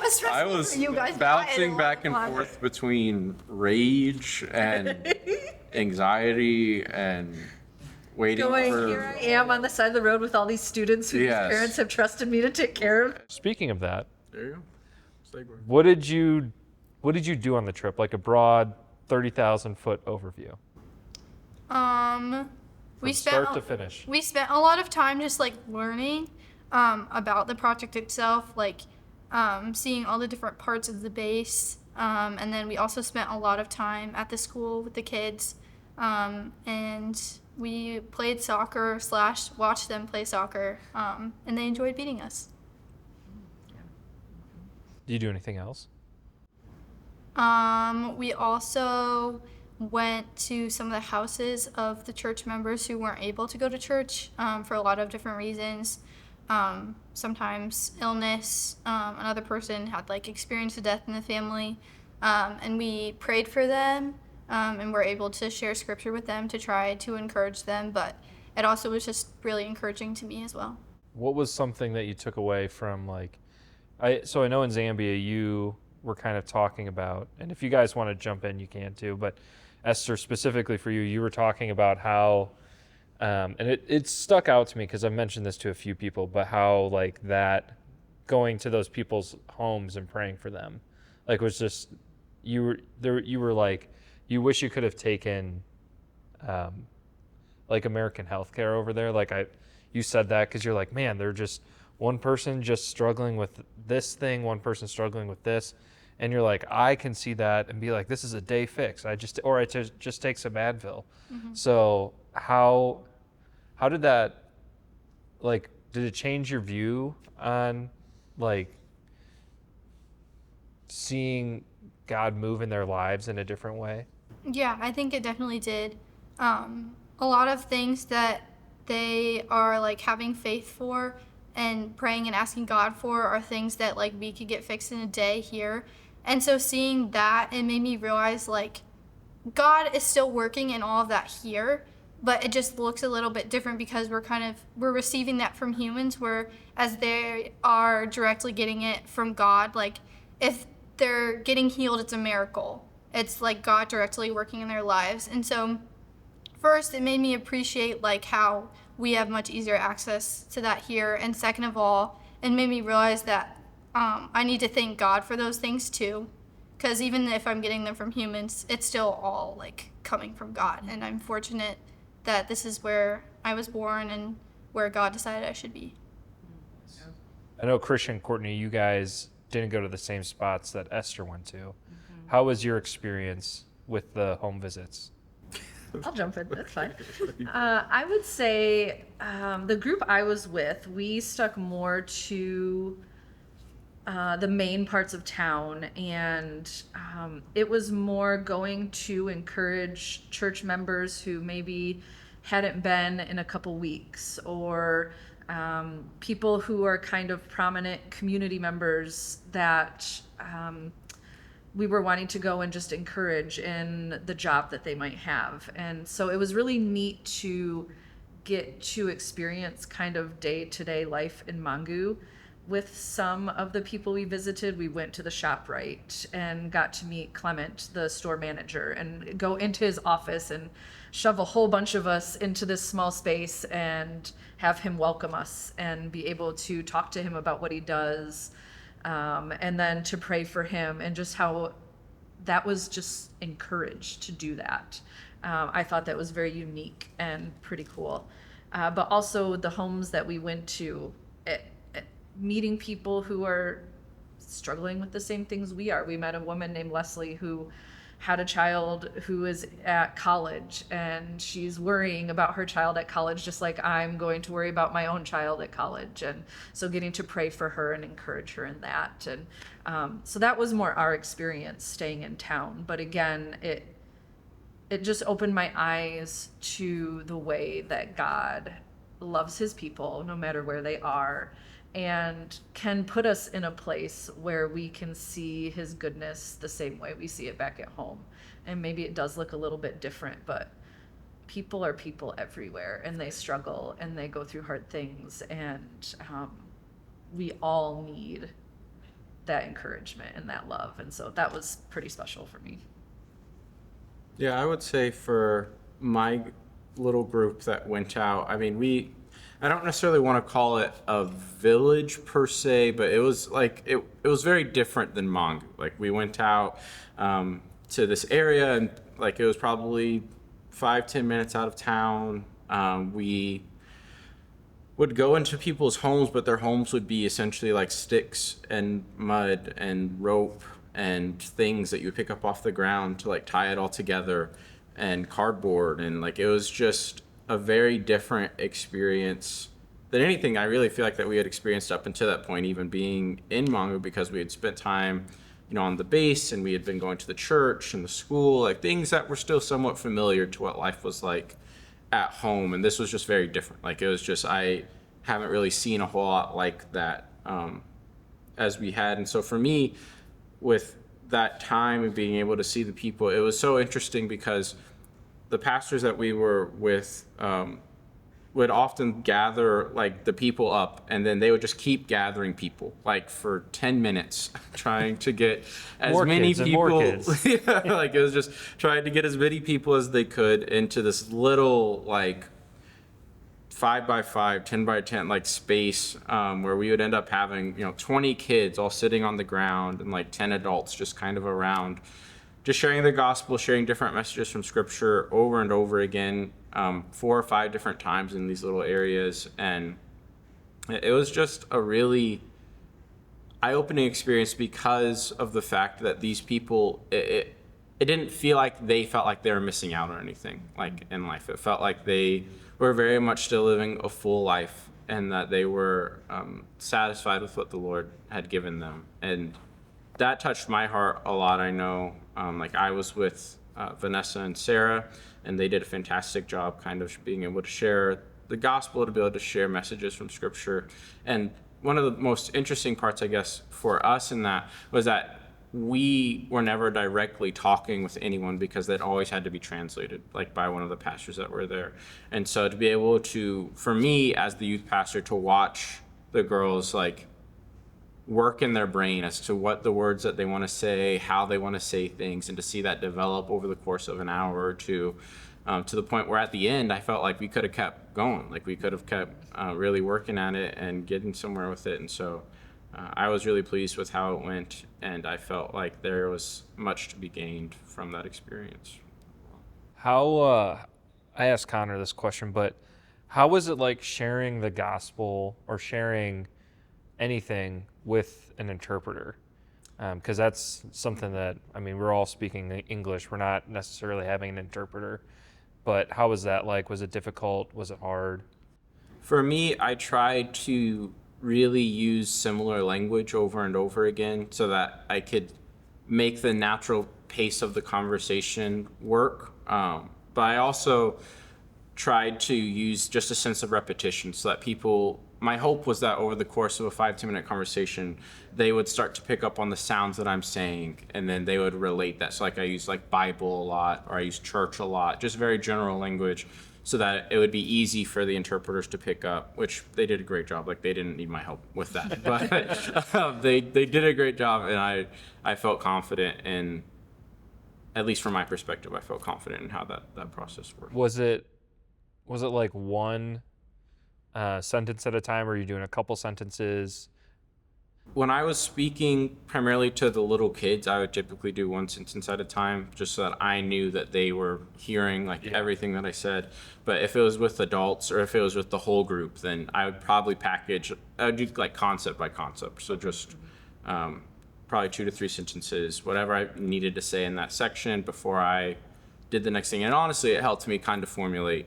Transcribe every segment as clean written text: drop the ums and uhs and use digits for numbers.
was stressful. I was for you guys bouncing dying back and along. forth between rage and anxiety and waiting Going, for. here I am on the side of the road with all these students whose Yes. parents have trusted me to take care of. Speaking of that, There you go. Segue. what did you do on the trip? Like a broad 30,000 foot overview. We From spent start to finish. We spent a lot of time just like learning about the project itself, like seeing all the different parts of the base, and then we also spent a lot of time at the school with the kids, and we played soccer / watched them play soccer, and they enjoyed beating us. Do you do anything else? We also went to some of the houses of the church members who weren't able to go to church for a lot of different reasons. Sometimes illness, another person had like experienced a death in the family, and we prayed for them, and were able to share scripture with them to try to encourage them, but it also was just really encouraging to me as well. What was something that you took away from I know in Zambia you were kind of talking about, and if you guys want to jump in, you can too, but Esther, specifically for you, you were talking about how, and it stuck out to me because I've mentioned this to a few people, but how like that going to those people's homes and praying for them, like was just, you were like, you wish you could have taken like American healthcare over there. You said that because you're like, man, they're just one person just struggling with this thing, one person struggling with this. And you're like, I can see that and be like, this is a day fix. I just take some Advil. Mm-hmm. So how did that, like, did it change your view on like seeing God move in their lives in a different way? Yeah, I think it definitely did. A lot of things that they are like having faith for and praying and asking God for are things that like we could get fixed in a day here. And so seeing that, it made me realize like God is still working in all of that here, but it just looks a little bit different because we're receiving that from humans, whereas they are directly getting it from God. Like if they're getting healed, it's a miracle. It's like God directly working in their lives. And so first, it made me appreciate like how we have much easier access to that here. And second of all, it made me realize that I need to thank God for those things too. Because even if I'm getting them from humans, it's still all like coming from God. And I'm fortunate that this is where I was born and where God decided I should be. I know Christian and Courtney, you guys didn't go to the same spots that Esther went to. Mm-hmm. How was your experience with the home visits? I'll jump in. That's fine. I would say the group I was with, we stuck more to the main parts of town, and it was more going to encourage church members who maybe hadn't been in a couple weeks, or people who are kind of prominent community members that we were wanting to go and just encourage in the job that they might have. And so it was really neat to get to experience kind of day-to-day life in Mongu with some of the people we visited. We went to the ShopRite and got to meet Clement, the store manager, and go into his office and shove a whole bunch of us into this small space and have him welcome us and be able to talk to him about what he does. And then to pray for him, and just how that was just encouraged to do that. I thought that was very unique and pretty cool. But also the homes that we went to, meeting people who are struggling with the same things we are. We met a woman named Leslie who had a child who is at college, and she's worrying about her child at college just like I'm going to worry about my own child at college. And so getting to pray for her and encourage her in that. And so that was more our experience staying in town. But again, it just opened my eyes to the way that God loves his people no matter where they are, and can put us in a place where we can see his goodness the same way we see it back at home. And maybe it does look a little bit different, but people are people everywhere, and they struggle and they go through hard things, and we all need that encouragement and that love. And so that was pretty special for me. Yeah, I would say for my little group that went out, I mean, I don't necessarily want to call it a village per se, but it was like, it was very different than Mongu. Like we went out to this area, and like it was probably 5-10 minutes out of town. We would go into people's homes, but their homes would be essentially like sticks and mud and rope and things that you would pick up off the ground to like tie it all together, and cardboard. And like it was just a very different experience than anything I really feel like that we had experienced up until that point, even being in Mongu, because we had spent time, you know, on the base, and we had been going to the church and the school, like things that were still somewhat familiar to what life was like at home. And this was just very different. Like it was just, I haven't really seen a whole lot like that as we had. And so for me, with that time and being able to see the people, it was so interesting because the pastors that we were with would often gather like the people up, and then they would just keep gathering people like for 10 minutes trying to get as More many kids and more people. kids. Yeah, like it was just trying to get as many people as they could into this little like 5x5, 10x10 like space where we would end up having, you know, 20 kids all sitting on the ground and like 10 adults just kind of around, just sharing the gospel, sharing different messages from scripture over and over again, 4 or 5 different times in these little areas. And it was just a really eye-opening experience because of the fact that these people, it didn't feel like they felt like they were missing out on anything like in life. It felt like they were very much still living a full life, and that they were satisfied with what the Lord had given them. And that touched my heart a lot. I know like I was with Vanessa and Sarah, and they did a fantastic job kind of being able to share the gospel, to be able to share messages from scripture. And one of the most interesting parts, I guess, for us in that was that we were never directly talking with anyone, because that always had to be translated like by one of the pastors that were there. And so to be able to, for me as the youth pastor, to watch the girls like work in their brain as to what the words that they want to say, how they want to say things, and to see that develop over the course of an hour or two, to the point where at the end I felt like we could have kept going, like we could have kept really working at it and getting somewhere with it. And so I was really pleased with how it went, and I felt like there was much to be gained from that experience. How, I asked Connor this question, but how was it like sharing the gospel or sharing anything with an interpreter? Because that's something that, I mean, we're all speaking English. We're not necessarily having an interpreter. But how was that like? Was it difficult? Was it hard? For me, I tried to really use similar language over and over again so that I could make the natural pace of the conversation work. But I also tried to use just a sense of repetition so that people, my hope was that over the course of a 5-10 minute conversation, they would start to pick up on the sounds that I'm saying, and then they would relate that. So like I use like Bible a lot, or I use church a lot, just very general language, so that it would be easy for the interpreters to pick up, which they did a great job. Like they didn't need my help with that, but they did a great job, and I felt confident in, at least from my perspective, I felt confident in how that process worked. Was it like one sentence at a time, or are you doing a couple sentences? When I was speaking primarily to the little kids, I would typically do one sentence at a time, just so that I knew that they were hearing everything that I said. But if it was with adults, or if it was with the whole group, then I would probably I would do like concept by concept. So just probably 2 to 3 sentences, whatever I needed to say in that section before I did the next thing. And honestly, it helped me kind of formulate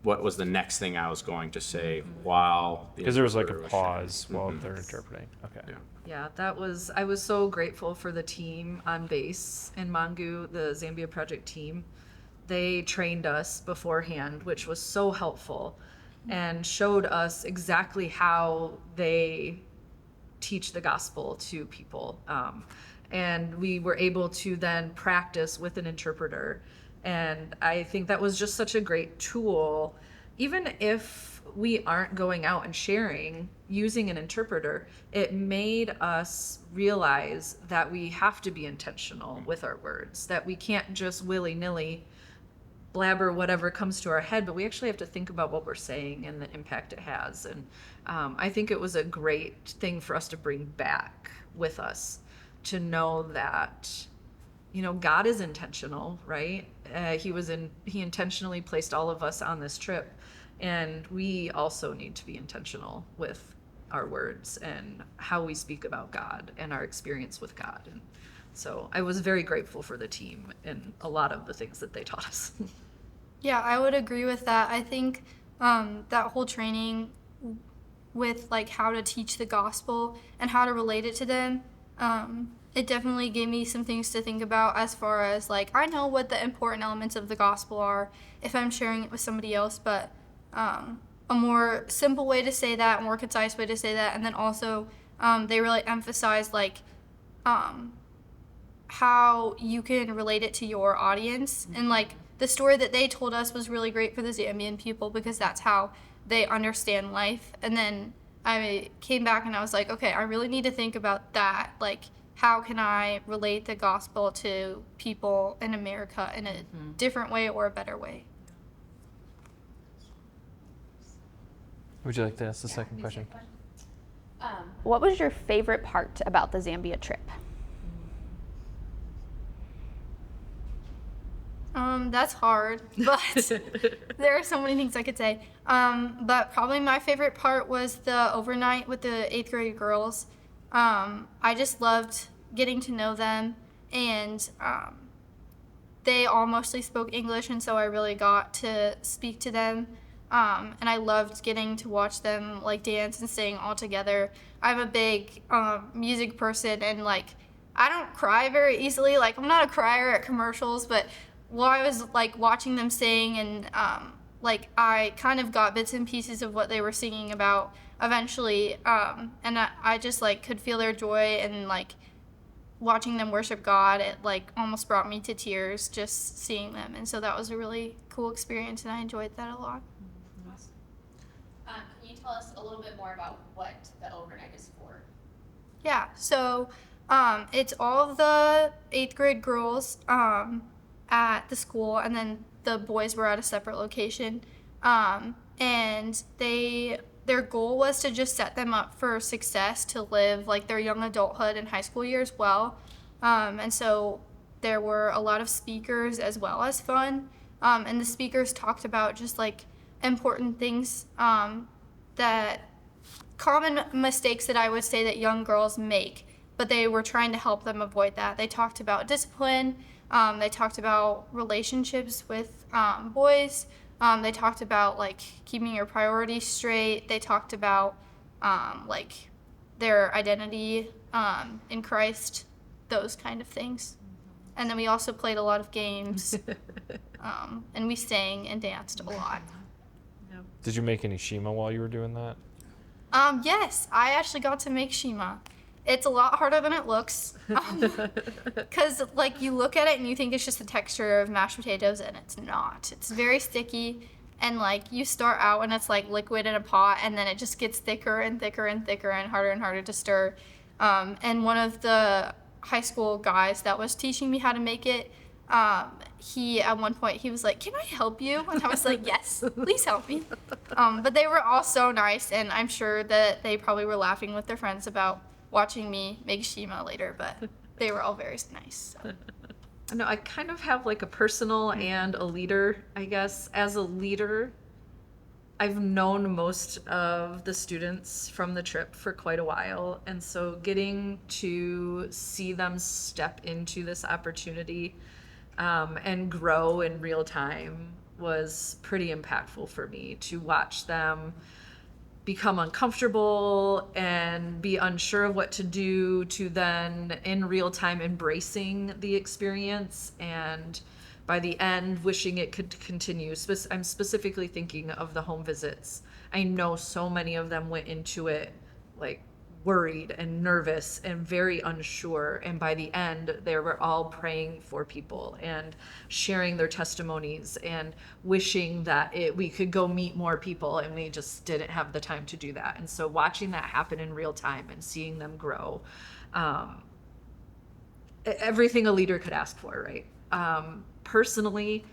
what was the next thing I was going to say while the Because there was like a interpreter was pause sharing. while they're interpreting. Okay. Yeah. Yeah, I was so grateful for the team on base in Mongu, the Zambia project team. They trained us beforehand, which was so helpful, and showed us exactly how they teach the gospel to people. And we were able to then practice with an interpreter. And I think that was just such a great tool. Even if we aren't going out and sharing using an interpreter, it made us realize that we have to be intentional with our words, that we can't just willy-nilly blabber whatever comes to our head, but we actually have to think about what we're saying and the impact it has. And I think it was a great thing for us to bring back with us, to know that, you know, God is intentional, right? He intentionally placed all of us on this trip, and we also need to be intentional with our words and how we speak about God and our experience with God. And so I was very grateful for the team and a lot of the things that they taught us. Yeah, I would agree with that. I think that whole training with like how to teach the gospel and how to relate it to them, it definitely gave me some things to think about, as far as like, I know what the important elements of the gospel are if I'm sharing it with somebody else, but a more simple way to say that, a more concise way to say that, and then also they really emphasize like how you can relate it to your audience. And like the story that they told us was really great for the Zambian people, because that's how they understand life. And then I came back and I was like, okay, I really need to think about that. Like, how can I relate the gospel to people in America in a different way or a better way? Would you like to ask the second question? What was your favorite part about the Zambia trip? That's hard, but there are so many things I could say. But probably my favorite part was the overnight with the 8th grade girls. I just loved getting to know them, and they all mostly spoke English, and so I really got to speak to them. And I loved getting to watch them like dance and sing all together. I'm a big music person, and like I don't cry very easily. Like, I'm not a crier at commercials, but while I was like watching them sing, and like I kind of got bits and pieces of what they were singing about eventually, and I just like could feel their joy, and like watching them worship God, it like almost brought me to tears just seeing them. And so that was a really cool experience, and I enjoyed that a lot. Can you tell us a little bit more about what the overnight is for? Yeah, so it's all of the 8th grade girls at the school, and then the boys were at a separate location. And their goal was to just set them up for success, to live like their young adulthood and high school years well. And so there were a lot of speakers as well as fun. And the speakers talked about just like important things, that common mistakes that I would say that young girls make, but they were trying to help them avoid that. They talked about discipline. They talked about relationships with boys. They talked about like keeping your priorities straight. They talked about like their identity in Christ, those kind of things. And then we also played a lot of games, and we sang and danced a lot. Did you make any shima while you were doing that? Yes, I actually got to make shima. It's a lot harder than it looks, because like you look at it and you think it's just the texture of mashed potatoes, and it's not. It's very sticky, and like you start out and it's like liquid in a pot, and then it just gets thicker and thicker and thicker and harder to stir. And one of the high school guys that was teaching me how to make it, he at one point he was like, "Can I help you?" And I was like, "Yes, please help me." But they were all so nice, and I'm sure that they probably were laughing with their friends about watching me make shima later, but they were all very nice. So. I know I kind of have like a personal and a leader, I guess. As a leader, I've known most of the students from the trip for quite a while, and so getting to see them step into this opportunity and grow in real time was pretty impactful for me. To watch them become uncomfortable and be unsure of what to do, to then in real time embracing the experience, and by the end wishing it could continue. I'm specifically thinking of the home visits. I know so many of them went into it like worried and nervous and very unsure. And by the end, they were all praying for people and sharing their testimonies and wishing that we could go meet more people, and we just didn't have the time to do that. And so watching that happen in real time and seeing them grow, everything a leader could ask for, right? Personally,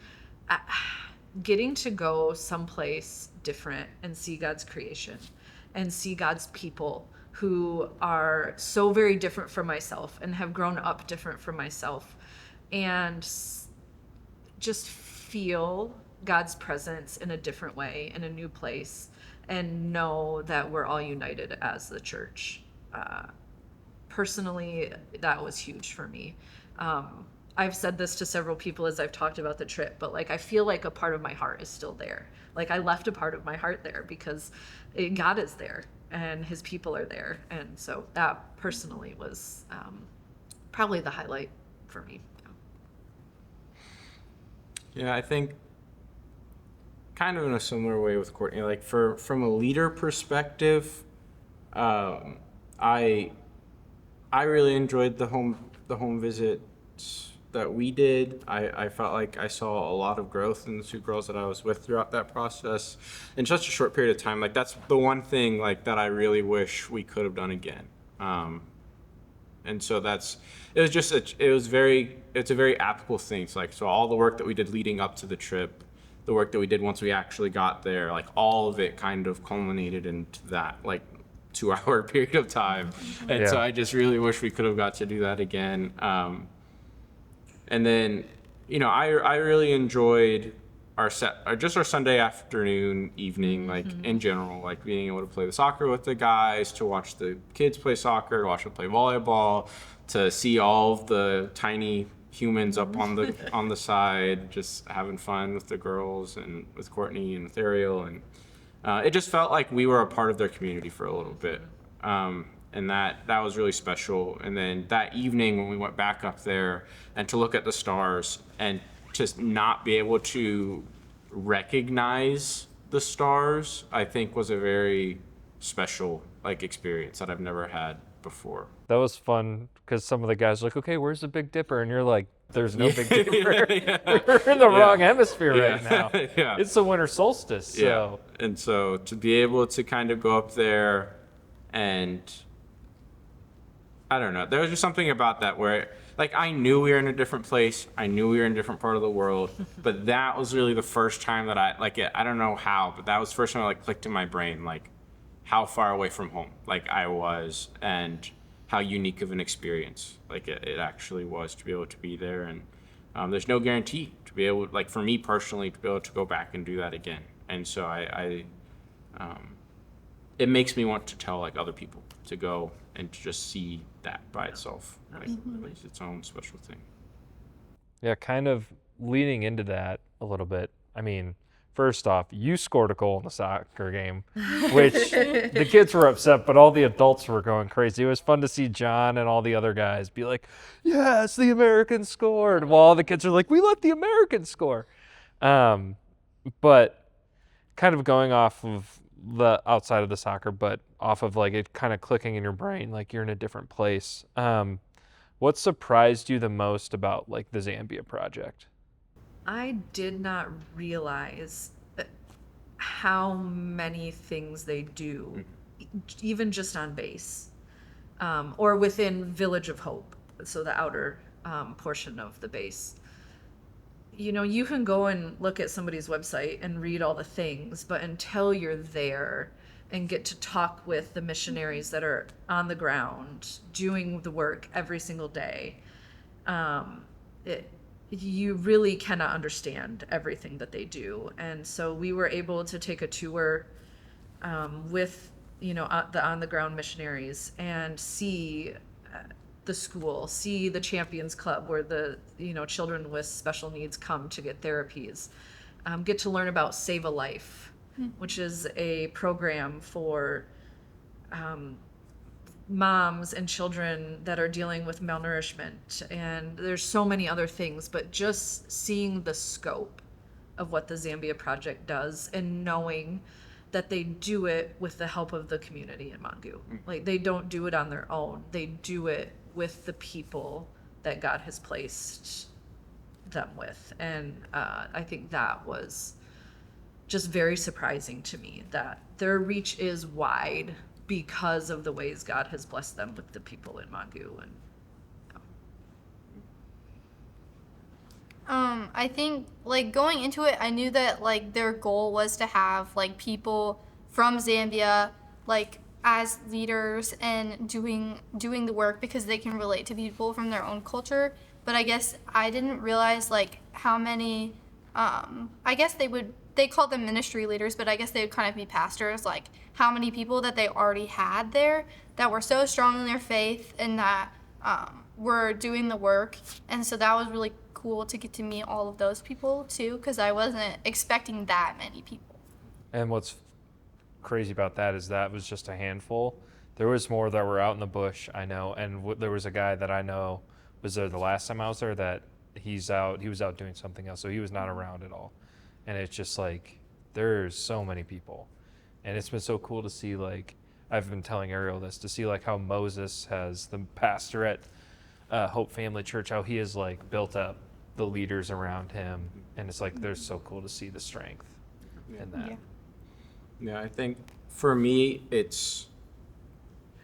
getting to go someplace different and see God's creation and see God's people who are so very different from myself and have grown up different from myself, and just feel God's presence in a different way, in a new place, and know that we're all united as the church. Personally, that was huge for me. I've said this to several people as I've talked about the trip, but like I feel like a part of my heart is still there. Like I left a part of my heart there because God is there and his people are there. And so that personally was probably the highlight for me. Yeah, I think kind of in a similar way with Courtney, like from a leader perspective, I really enjoyed the home visits that we did. I felt like I saw a lot of growth in the two girls that I was with throughout that process in such a short period of time. Like that's the one thing like that I really wish we could have done again. And so it's a very applicable thing. So all the work that we did leading up to the trip, the work that we did once we actually got there, like all of it kind of culminated into that like 2-hour period of time. And so I just really wish we could have got to do that again. And then, I really enjoyed our Sunday afternoon, evening, like in general, like being able to play the soccer with the guys, to watch the kids play soccer, to watch them play volleyball, to see all of the tiny humans up on the side, just having fun with the girls and with Courtney and with Ariel. And it just felt like we were a part of their community for a little bit. And that was really special. And then that evening when we went back up there and to look at the stars and just not be able to recognize the stars, I think was a very special like experience that I've never had before. That was fun because some of the guys were like, okay, where's the Big Dipper? And you're like, there's no Big Dipper. We're in the wrong hemisphere right now. It's the winter solstice. So. Yeah. And so to be able to kind of go up there and I don't know, there was just something about that where like I knew we were in a different place. I knew we were in a different part of the world, but that was really the first time that I don't know how, but that was the first time I like clicked in my brain, like how far away from home like I was and how unique of an experience like it actually was to be able to be there. And there's no guarantee to be able, like for me personally, to be able to go back and do that again. And so it makes me want to tell like other people to go and to just see that by itself, like it's its own special thing. Yeah, kind of leading into that a little bit. I mean, first off, you scored a goal in the soccer game, which the kids were upset, but all the adults were going crazy. It was fun to see John and all the other guys be like, yes, the Americans scored, while all the kids are like, we let the Americans score. But kind of going off of the outside of the soccer, but off of like it kind of clicking in your brain, like you're in a different place. What surprised you the most about like the Zambia project? I did not realize how many things they do, even just on base, or within Village of Hope, so the outer portion of the base. You can go and look at somebody's website and read all the things, but until you're there and get to talk with the missionaries that are on the ground doing the work every single day, you really cannot understand everything that they do. And so we were able to take a tour with the on the ground missionaries and see the school, see the Champions Club where the children with special needs come to get therapies, get to learn about Save a Life, which is a program for moms and children that are dealing with malnourishment, and there's so many other things, but just seeing the scope of what the Zambia project does and knowing that they do it with the help of the community in Mongu. Like, they don't do it on their own. They do it with the people that God has placed them with. And I think that was just very surprising to me, that their reach is wide because of the ways God has blessed them with the people in Mongu. And I think, like, going into it, I knew that, like, their goal was to have, like, people from Zambia, like, as leaders and doing the work because they can relate to people from their own culture. But I guess I didn't realize, like, how many, I guess they called them ministry leaders, but I guess they would kind of be pastors, like, how many people that they already had there that were so strong in their faith and that were doing the work. And so that was really cool to get to meet all of those people too, because I wasn't expecting that many people. And what's crazy about that is that was just a handful. There was more that were out in the bush, I know, and there was a guy that I know was there the last time I was there that he was out doing something else, so he was not around at all. And it's just like, there's so many people, and it's been so cool to see, like, I've been telling Ariel this, to see like how Moses has, the pastor at Hope Family Church, how he has like built up the leaders around him, and it's like, there's so cool to see the strength in that. Yeah, I think for me, it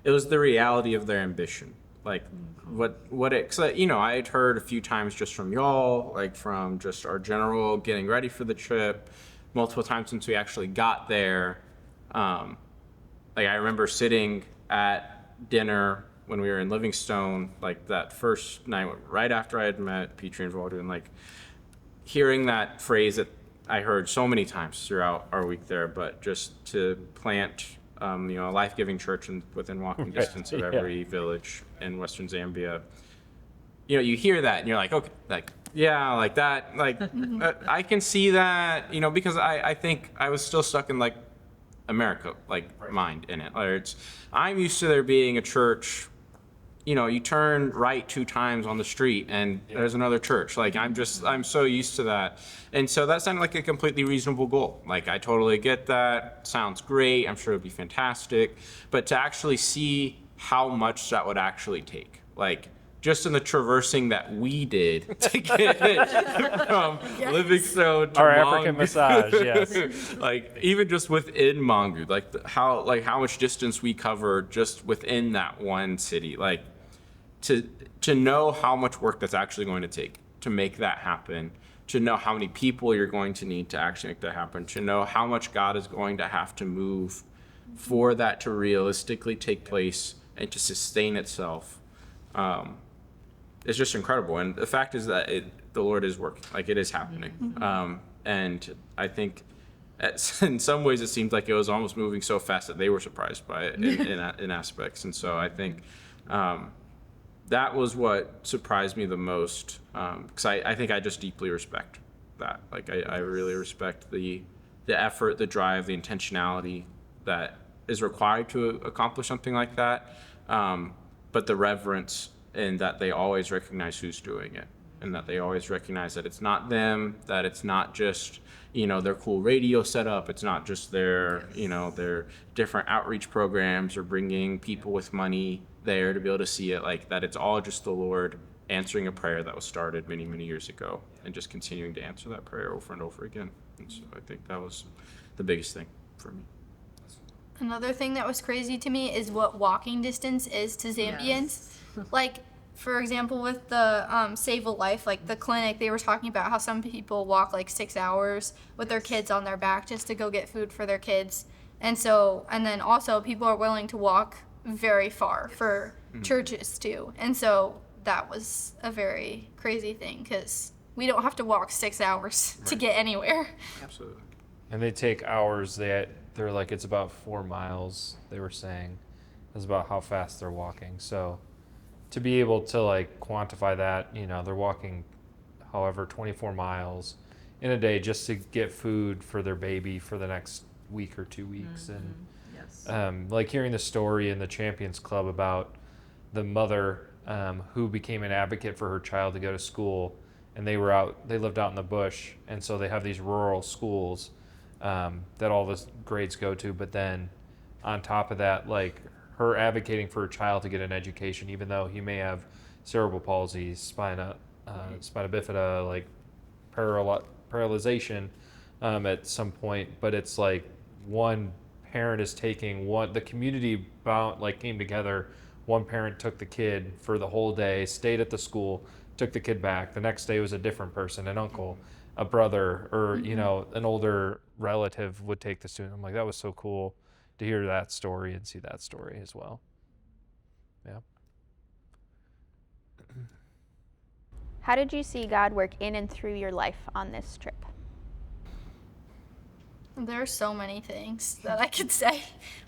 was the reality of their ambition. Like, cause I had heard a few times just from y'all, like from just our general getting ready for the trip, multiple times since we actually got there. Like, I remember sitting at dinner when we were in Livingstone, like that first night, right after I had met Petrie and Walter, and like hearing that phrase that I heard so many times throughout our week there, but just to plant, a life-giving church within walking distance of every village in Western Zambia. You hear that and you're like, okay, like, yeah, like that, like, I can see that, because I think I was still stuck in like America, like mind in it. Like, I'm used to there being a church, you turn right 2 times on the street and there's another church. Like, I'm so used to that. And so that sounded like a completely reasonable goal. Like, I totally get that. Sounds great. I'm sure it'd be fantastic. But to actually see how much that would actually take, like, just in the traversing that we did to get from Livingstone to Our Mongu. African massage, yes. Like, even just within Mongu, like how much distance we covered just within that one city, like to know how much work that's actually going to take to make that happen, to know how many people you're going to need to actually make that happen, to know how much God is going to have to move for that to realistically take place and to sustain itself. It's just incredible. And the fact is that the Lord is working, like, it is happening. And I think in some ways it seemed like it was almost moving so fast that they were surprised by it in aspects. And so I think that was what surprised me the most, because I think I just deeply respect that. Like, I really respect the effort, the drive, the intentionality that is required to accomplish something like that, but the reverence, and that they always recognize who's doing it, and that they always recognize that it's not them, that it's not just their cool radio setup, it's not just their their different outreach programs or bringing people with money there to be able to see it, like that it's all just the Lord answering a prayer that was started many, many years ago and just continuing to answer that prayer over and over again. And so I think that was the biggest thing for me. Another thing that was crazy to me is what walking distance is to Zambians. Yes. Like, for example, with the Save a Life, like the clinic, they were talking about how some people walk like 6 hours with their kids on their back just to go get food for their kids. And then also people are willing to walk very far for churches too. And so that was a very crazy thing, because we don't have to walk 6 hours to get anywhere. Absolutely. And they take hours. They're like, it's about 4 miles, they were saying, is about how fast they're walking. So to be able to like quantify that, they're walking however 24 miles in a day just to get food for their baby for the next week or 2 weeks. And like hearing the story in the Champions Club about the mother who became an advocate for her child to go to school, and they lived out in the bush, and so they have these rural schools that all the grades go to. But then on top of that, like her advocating for her child to get an education, even though he may have cerebral palsy, spina bifida, like paralyzation at some point. But it's like one parent is taking the community bound, like came together. One parent took the kid for the whole day, stayed at the school, took the kid back. The next day was a different person, an uncle, a brother, or an older relative would take the student. I'm like, that was so cool to hear that story and see that story as well. Yeah. How did you see God work in and through your life on this trip? There are so many things that I could say.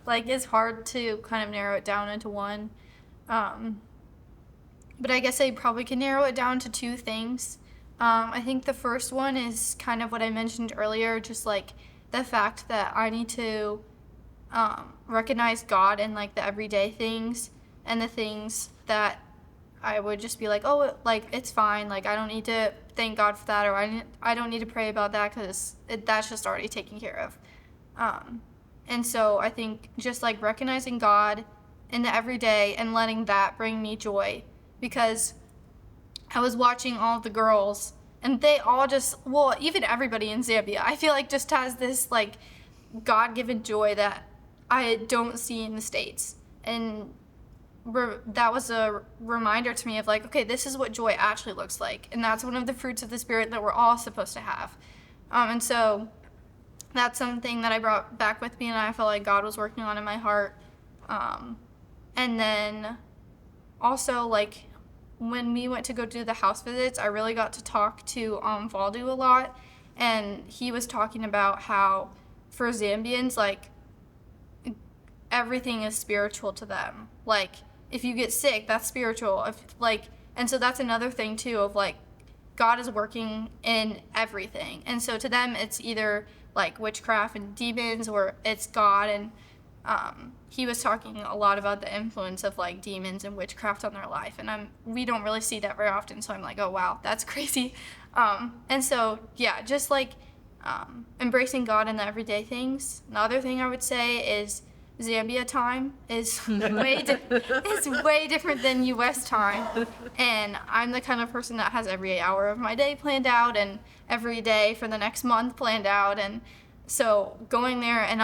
Like, it's hard to kind of narrow it down into one. But I guess I probably can narrow it down to two things. I think the first one is kind of what I mentioned earlier, just like the fact that I need to recognize God in like the everyday things and the things that I would just be like, oh, like it's fine. Like I don't need to thank God for that, or I don't need to pray about that because that's just already taken care of. And so I think just like recognizing God in the everyday and letting that bring me joy, because I was watching all of the girls and they all just, well, even everybody in Zambia, I feel like just has this like God-given joy that I don't see in the States. And that was a reminder to me of like, okay, this is what joy actually looks like. And that's one of the fruits of the Spirit that we're all supposed to have. And so that's something that I brought back with me and I felt like God was working on in my heart. And then also like when we went to go do the house visits, I really got to talk to Valdu a lot. And he was talking about how for Zambians, like everything is spiritual to them. Like if you get sick, that's spiritual. And so that's another thing too of like God is working in everything. And so to them, it's either like witchcraft and demons or it's God. And he was talking a lot about the influence of like demons and witchcraft on their life. And we don't really see that very often. So I'm like, oh, wow, that's crazy. And so, yeah, just like embracing God in the everyday things. Another thing I would say is Zambia time is way different than U.S. time. And I'm the kind of person that has every hour of my day planned out and every day for the next month planned out. And so going there and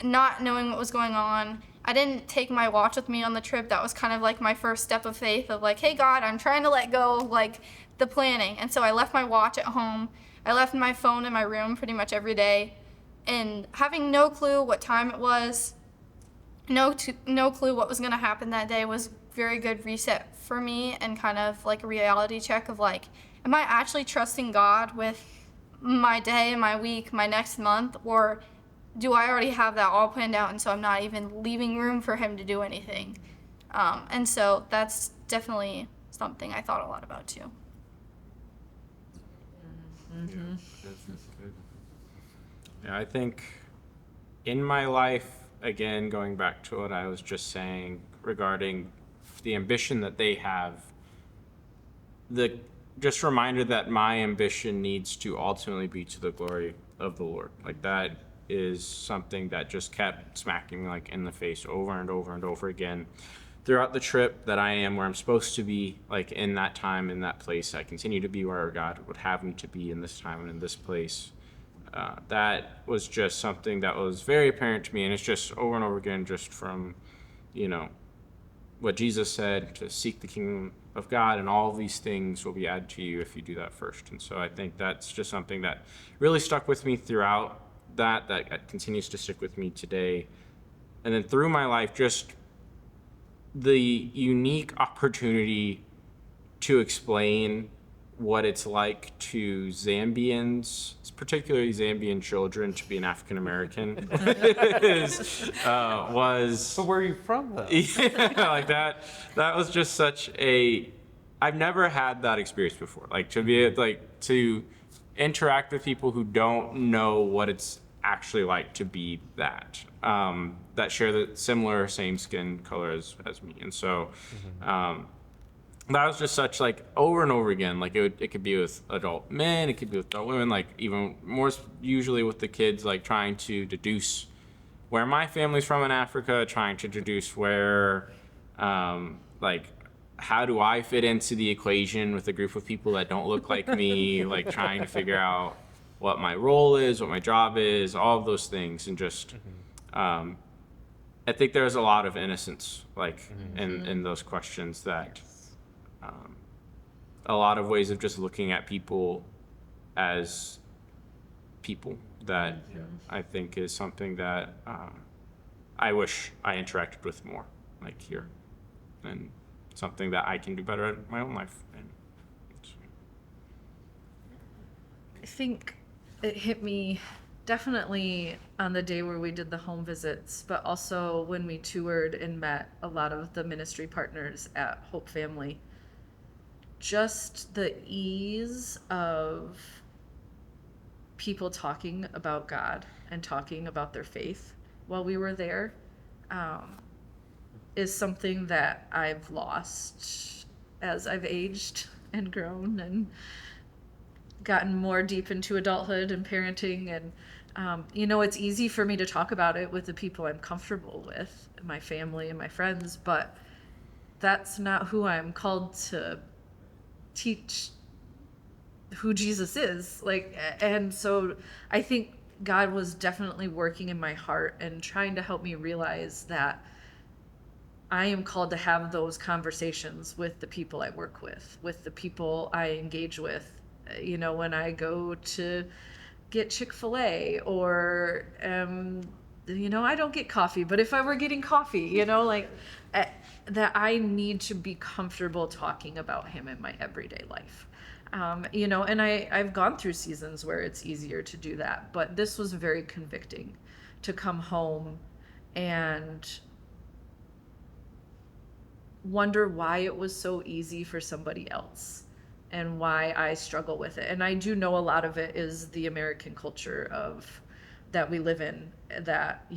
not knowing what was going on, I didn't take my watch with me on the trip. That was kind of like my first step of faith of like, hey God, I'm trying to let go of like the planning. And so I left my watch at home. I left my phone in my room pretty much every day. And having no clue what time it was, no clue what was going to happen that day was very good reset for me and kind of like a reality check of like, am I actually trusting God with my day, my week, my next month, or do I already have that all planned out and so I'm not even leaving room for him to do anything? And so that's definitely something I thought a lot about too. Mm-hmm. Yeah, I think in my life, again, going back to what I was just saying regarding the ambition that they have, just reminder that my ambition needs to ultimately be to the glory of the Lord. Like that is something that just kept smacking me like in the face over and over and over again throughout the trip, that I am where I'm supposed to be, like in that time, in that place. I continue to be where God would have me to be in this time and in this place. That was just something that was very apparent to me, and it's just over and over again, just from, what Jesus said, to seek the kingdom of God, and all of these things will be added to you if you do that first. And so I think that's just something that really stuck with me throughout that continues to stick with me today. And then through my life, just the unique opportunity to explain what it's like to Zambians, particularly Zambian children, to be an African American was. So where are you from, though? Yeah, like that was just such a. I've never had that experience before. Like to be like to interact with people who don't know what it's actually like to be that share the similar same skin color as me. And so that was just such like over and over again. Like it could be with adult men, it could be with adult women, like even more usually with the kids, like trying to deduce where my family's from in Africa, trying to deduce where, like, how do I fit into the equation with a group of people that don't look like me, like trying to figure out what my role is, what my job is, all of those things. And just, I think there's a lot of innocence, like, in those questions that, a lot of ways of just looking at people as people that I think is something that I wish I interacted with more, like here, and something that I can do better in my own life. And I think it hit me definitely on the day where we did the home visits, but also when we toured and met a lot of the ministry partners at Hope Family. Just the ease of people talking about God and talking about their faith while we were there is something that I've lost as I've aged and grown and gotten more deep into adulthood and parenting. And, it's easy for me to talk about it with the people I'm comfortable with, my family and my friends, but that's not who I'm called to teach who Jesus is. And so I think God was definitely working in my heart and trying to help me realize that I am called to have those conversations with the people I work with the people I engage with, when I go to get Chick-fil-A or, I don't get coffee, but if I were getting coffee, that I need to be comfortable talking about him in my everyday life. And I've gone through seasons where it's easier to do that, but this was very convicting to come home and wonder why it was so easy for somebody else and why I struggle with it. And I do know a lot of it is the American culture of that we live in, that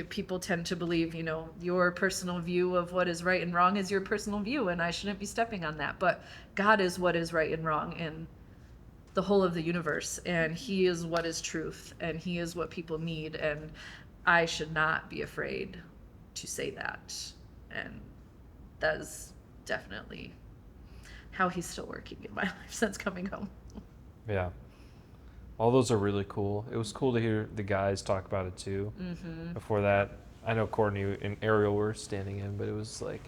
people tend to believe your personal view of what is right and wrong is your personal view, and I shouldn't be stepping on that. But God is what is right and wrong in the whole of the universe, and he is what is truth, and he is what people need, and I should not be afraid to say that. And that is definitely how he's still working in my life since coming home. Yeah. All those are really cool. It was cool to hear the guys talk about it too. Before that, I know Courtney and Ariel were standing in, but it was like,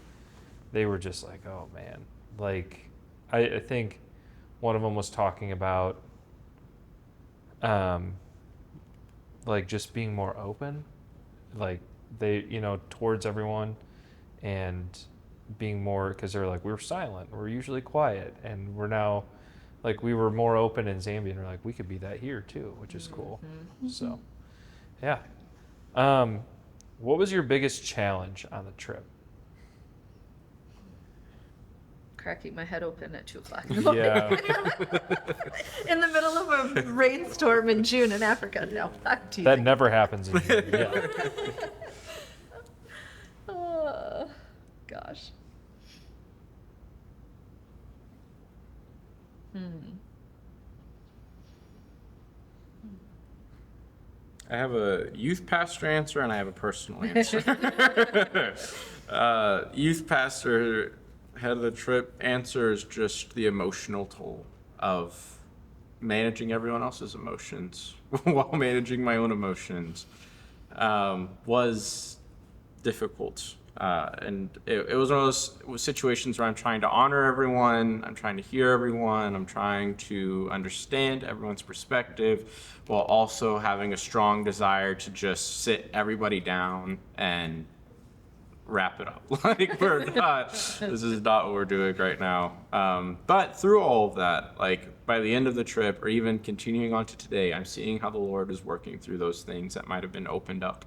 they were just like, oh man. Like, I think one of them was talking about, like just being more open, like they, towards everyone, and being more, because they're like, we were silent, we're usually quiet, and we're now, like, we were more open in Zambia, and we're like, we could be that here too, which is cool. So, yeah. What was your biggest challenge on the trip? Cracking my head open at 2:00 in the morning. Yeah. In the middle of a rainstorm in June in Africa. No, I'm teasing. That never happens in here. Yeah. Oh, gosh. I have a youth pastor answer and I have a personal answer. Youth pastor, head of the trip, answer is just the emotional toll of managing everyone else's emotions while managing my own emotions was difficult. And it was one of those situations where I'm trying to honor everyone, I'm trying to hear everyone, I'm trying to understand everyone's perspective, while also having a strong desire to just sit everybody down and wrap it up. Like, this is not what we're doing right now. But through all of that, like by the end of the trip, or even continuing on to today, I'm seeing how the Lord is working through those things that might have been opened up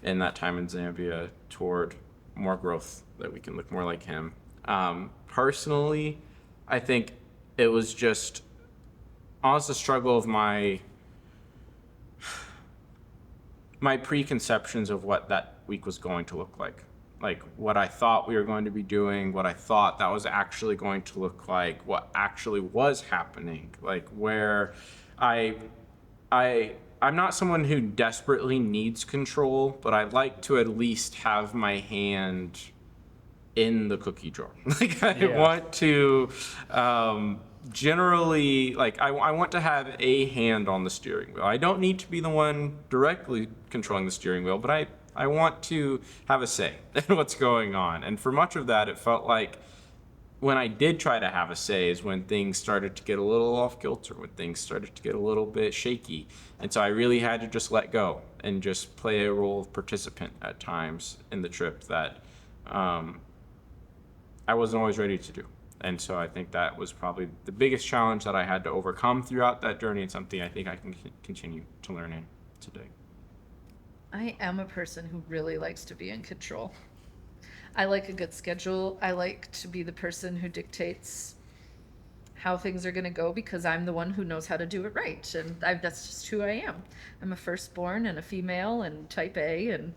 in that time in Zambia toward more growth, that we can look more like him. Personally, I think it was just honest the struggle of my preconceptions of what that week was going to look like. like what I thought we were going to be doing, what I thought that was actually going to look like, what actually was happening, like where I'm not someone who desperately needs control, but I like to at least have my hand in the cookie jar. Like I want to generally, like I want to have a hand on the steering wheel. I don't need to be the one directly controlling the steering wheel, but I want to have a say in what's going on. And for much of that, it felt like when I did try to have a say is when things started to get a little off kilter, when things started to get a little bit shaky. And so I really had to just let go and just play a role of participant at times in the trip that I wasn't always ready to do. And so I think that was probably the biggest challenge that I had to overcome throughout that journey, and something I think I can continue to learn in today. I am a person who really likes to be in control. I like a good schedule. I like to be the person who dictates how things are going to go because I'm the one who knows how to do it right. And that's just who I am. I'm a firstborn and a female and type A and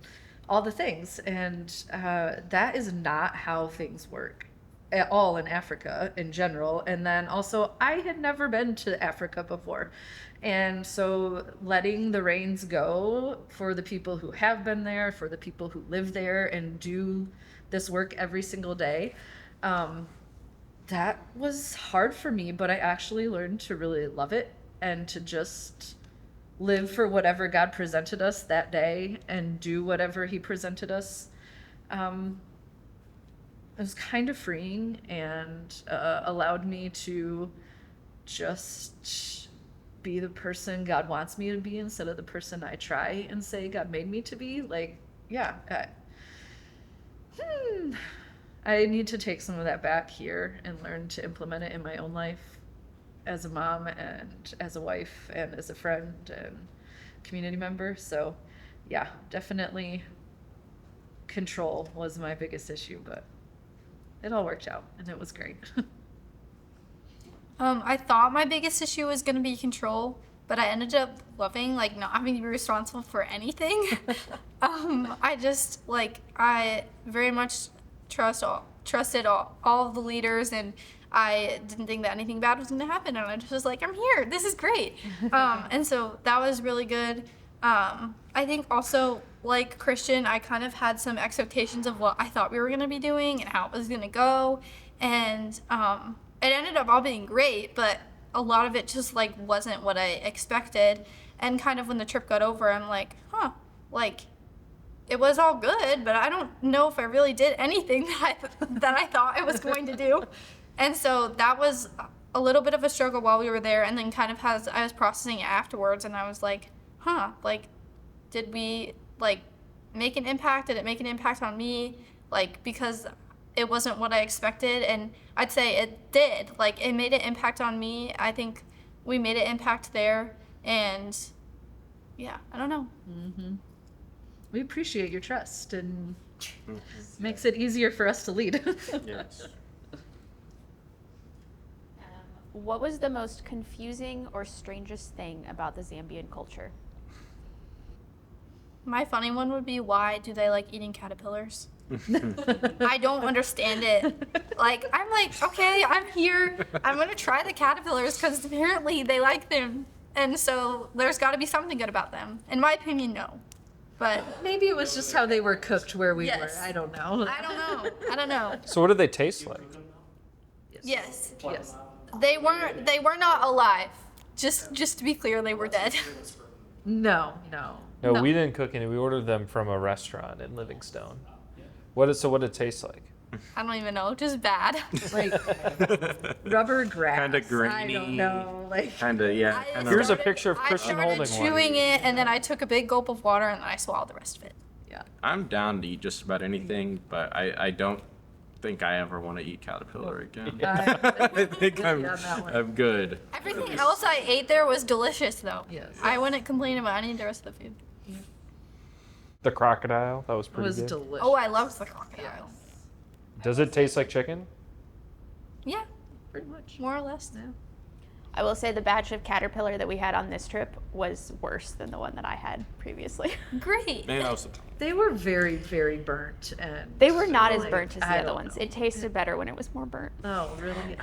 all the things. And that is not how things work at all in Africa in general. And then also, I had never been to Africa before. And so letting the reins go for the people who have been there, for the people who live there and do this work every single day, that was hard for me, but I actually learned to really love it and to just live for whatever God presented us that day and do whatever he presented us. It was kind of freeing and allowed me to just be the person God wants me to be instead of the person I try and say God made me to be. Like, yeah, I need to take some of that back here and learn to implement it in my own life as a mom and as a wife and as a friend and community member. So yeah, definitely control was my biggest issue, but it all worked out and it was great. I thought my biggest issue was going to be control, but I ended up loving, like, not having to be responsible for anything. I very much trusted all of the leaders, and I didn't think that anything bad was going to happen, and I just was like, I'm here, this is great. And so that was really good. I think also, like Christian, I kind of had some expectations of what I thought we were going to be doing and how it was going to go, and it ended up all being great, but a lot of it just, like, wasn't what I expected. And kind of when the trip got over, I'm like, it was all good, but I don't know if I really did anything that I thought I was going to do. And so that was a little bit of a struggle while we were there, and then kind of as I was processing it afterwards, and I was like, did we, like, make an impact? Did it make an impact on me? Like, because it wasn't what I expected, and I'd say it did. Like, it made an impact on me. I think we made an impact there, and yeah, I don't know. Mm-hmm. We appreciate your trust, and makes it easier for us to lead. Yes. What was the most confusing or strangest thing about the Zambian culture? My funny one would be, why do they like eating caterpillars? I don't understand it. Like, I'm like, okay, I'm here. I'm going to try the caterpillars because apparently they like them. And so there's got to be something good about them. In my opinion, no. But Maybe it was just how they were cooked where we Yes. were. I don't know. I don't know. So what did they taste like? Yes. Yes. They were not alive. Just to be clear, they were dead. No. No, we didn't cook any. We ordered them from a restaurant in Livingstone. What did it taste like? I don't even know. Just bad. Like rubber grass. Kinda grainy. I don't know. Like Kinda, yeah. I kinda- Here's a picture of I Christian started holding one. chewing it, and then I took a big gulp of water, and then I swallowed the rest of it. yeah. I'm down to eat just about anything, but I don't think I ever want to eat caterpillar again. I think on that one. I'm good. Everything else I ate there was delicious, though. Yes. I wouldn't complain about any of the rest of the food. The crocodile, that was It pretty was good. delicious. Oh, I loved the crocodile. Does it taste like chicken? Yeah, Pretty much. more or less. Yeah. I will say the batch of caterpillar that we had on this trip was worse than the one that I had previously. Great. Maybe that was the They were very, very burnt, and They were not as like, burnt as the I other don't ones. know. It tasted better when it was more burnt. Oh, really?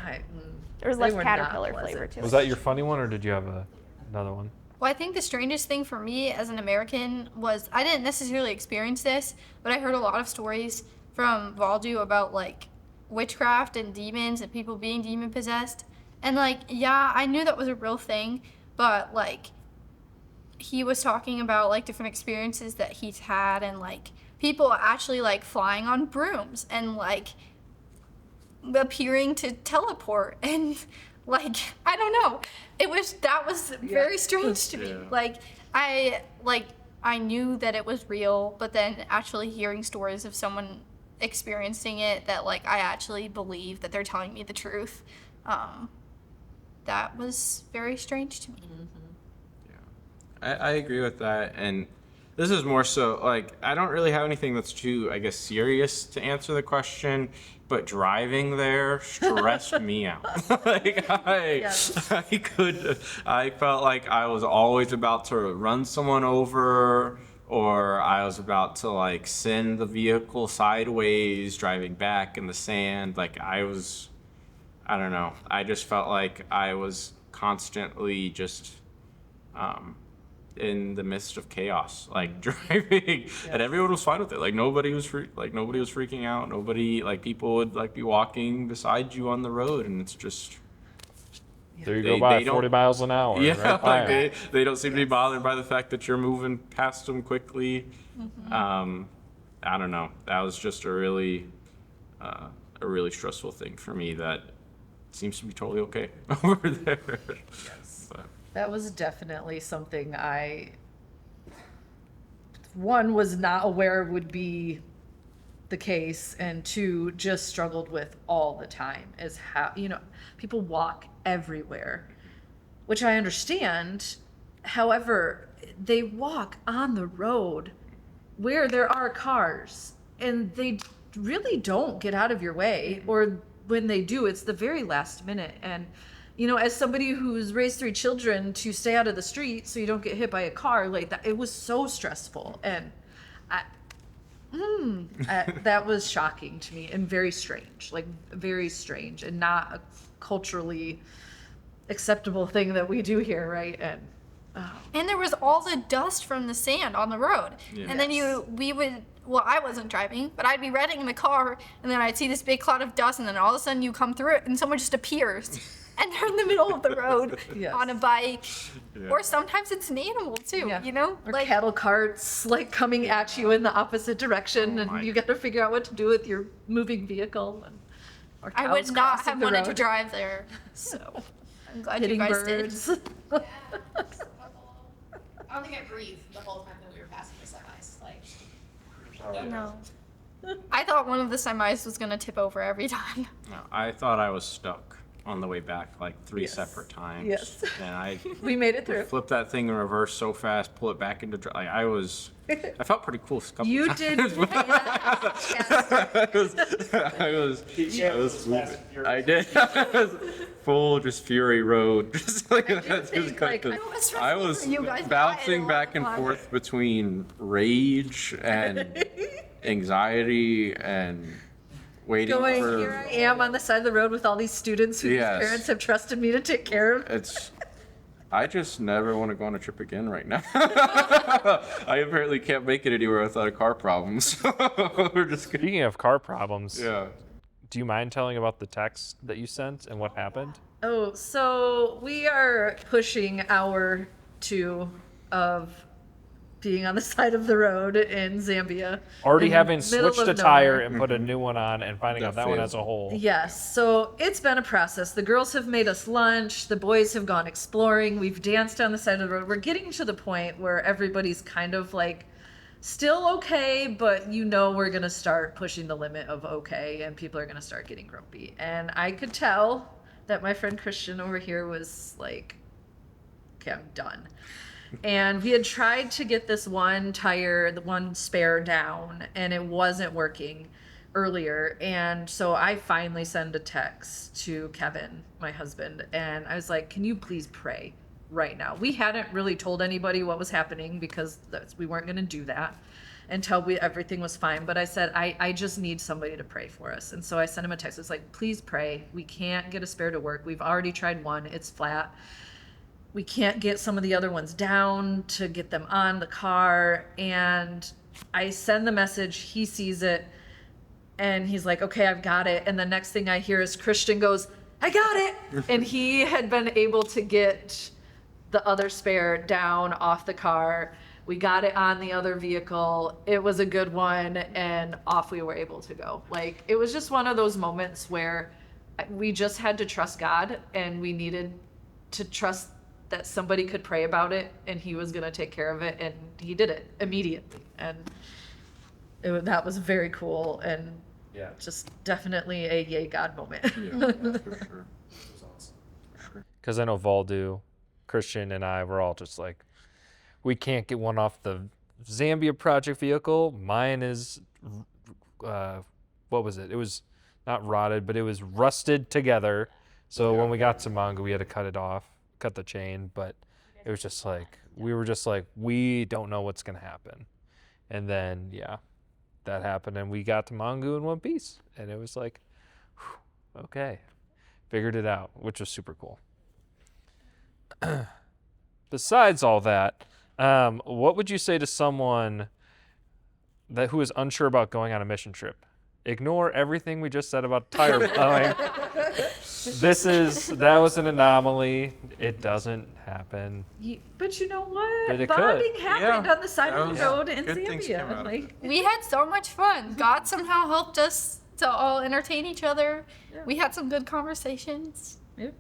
There was They less were not caterpillar pleasant. flavor to it. Was that your funny one, or did you have another one? Well, I think the strangest thing for me as an American was I didn't necessarily experience this, but I heard a lot of stories from Valdu about like witchcraft and demons and people being demon possessed. And like, yeah, I knew that was a real thing, but like he was talking about like different experiences that he's had and like people actually like flying on brooms and like appearing to teleport and like I don't know. That was very strange to me. Yeah. I knew that it was real, but then actually hearing stories of someone experiencing it that like I actually believe that they're telling me the truth. That was very strange to me. I agree with that, and this is more so like I don't really have anything that's too, I guess, serious to answer the question, but driving there stressed me out. Like I felt like I was always about to run someone over, or I was about to like send the vehicle sideways, driving back in the sand. Like I don't know. I just felt like I was constantly just in the midst of chaos, like driving, and everyone was fine with it. Like nobody was freaking out. Nobody, like people would like be walking beside you on the road, and it's just There you They- go by they don't- 40 miles an hour. yeah, right by like 'em. they don't seem to be bothered by the fact that you're moving past them quickly. I don't know. That was just a really stressful thing for me that seems to be totally okay over there. But, That was definitely something one, was not aware would be the case, and two, just struggled with all the time, is how, people walk everywhere, which I understand. However, they walk on the road where there are cars, and they really don't get out of your way, or when they do, it's the very last minute. And as somebody who's raised 3 children, to stay out of the street so you don't get hit by a car like that, it was so stressful. And that was shocking to me and very strange, and not a culturally acceptable thing that we do here, right? And there was all the dust from the sand on the road. Yeah. And then I wasn't driving, but I'd be riding in the car, and then I'd see this big cloud of dust, and then all of a sudden you come through it, and someone just appears. And they're in the middle of the road Yes. on a bike. Yeah. Or sometimes it's an animal, too, Or cattle carts coming at you in the opposite direction, my and you got to figure out what to do with your moving vehicle. Or I would cows not crossing have the wanted to road, drive there. So I'm glad hitting you guys birds. did. I don't think I breathed the whole time that we were passing the semis. Like, No. I thought one of the semis was going to tip over every time. no, I thought I was stuck on the way back like 3 Yes. separate times. Yes. And I We made it through. flip that thing in reverse so fast, pull it back into like I felt pretty cool. A couple You times. did I was moving. I did. Full just fury road. Just like that. think, like, I was You guys bouncing died back and a lot. forth between rage and anxiety and waiting going, for. here I am on the side of the road with all these students whose Yes. parents have trusted me to take care of. I just never want to go on a trip again right now. I apparently can't make it anywhere without a car problem. So we're just gonna. Speaking of car problems, Yeah. do you mind telling about the text that you sent and what happened? Oh, so we are pushing hour 2 of being on the side of the road in Zambia. Already in the having middle switched a of tire nowhere. and put a new one on and finding out that one failed. has a hole. Yes, so it's been a process. The girls have made us lunch. The boys have gone exploring. We've danced down the side of the road. We're getting to the point where everybody's kind of like still okay, but we're going to start pushing the limit of okay, and people are going to start getting grumpy. And I could tell that my friend Christian over here was like, okay, I'm done. And we had tried to get this one tire, the one spare down, and it wasn't working. earlier. And so I finally send a text to Kevin, my husband, and I was like, can you please pray right now? We hadn't really told anybody what was happening because we weren't going to do that until everything was fine. But I said, I just need somebody to pray for us. And so I sent him a text. It's like, please pray. We can't get a spare to work. We've already tried one. It's flat. We can't get some of the other ones down to get them on the car. And I send the message. He sees it. And he's like, okay, I've got it. And the next thing I hear is Christian goes, I got it. And he had been able to get the other spare down off the car. We got it on the other vehicle. It was a good one. And off we were able to go. Like, it was just one of those moments where we just had to trust God, and we needed to trust that somebody could pray about it and he was going to take care of it. And he did it immediately. And that was very cool, and just definitely a yay God moment. Yeah, for sure. Because I know Valdu, Christian, and I were all just like, we can't get one off the Zambia project vehicle. Mine is, what was it? It was not rotted, but it was rusted together. So when we got to Mongu, we had to cut it off, cut the chain. But it was just like, we were just like, we don't know what's going to happen. And then, that happened, and we got to Mongu in one piece. And it was like, whew, okay, figured it out, which was super cool. Besides all that, what would you say to someone who is unsure about going on a mission trip? Ignore everything we just said about tire blowing. That was an anomaly. It doesn't happen. But you know what? But it Bonding could. happened on the side of the road in good things came out Zambia. of Like, We had so much fun. God somehow helped us to all entertain each other. Yeah. We had some good conversations. Yep.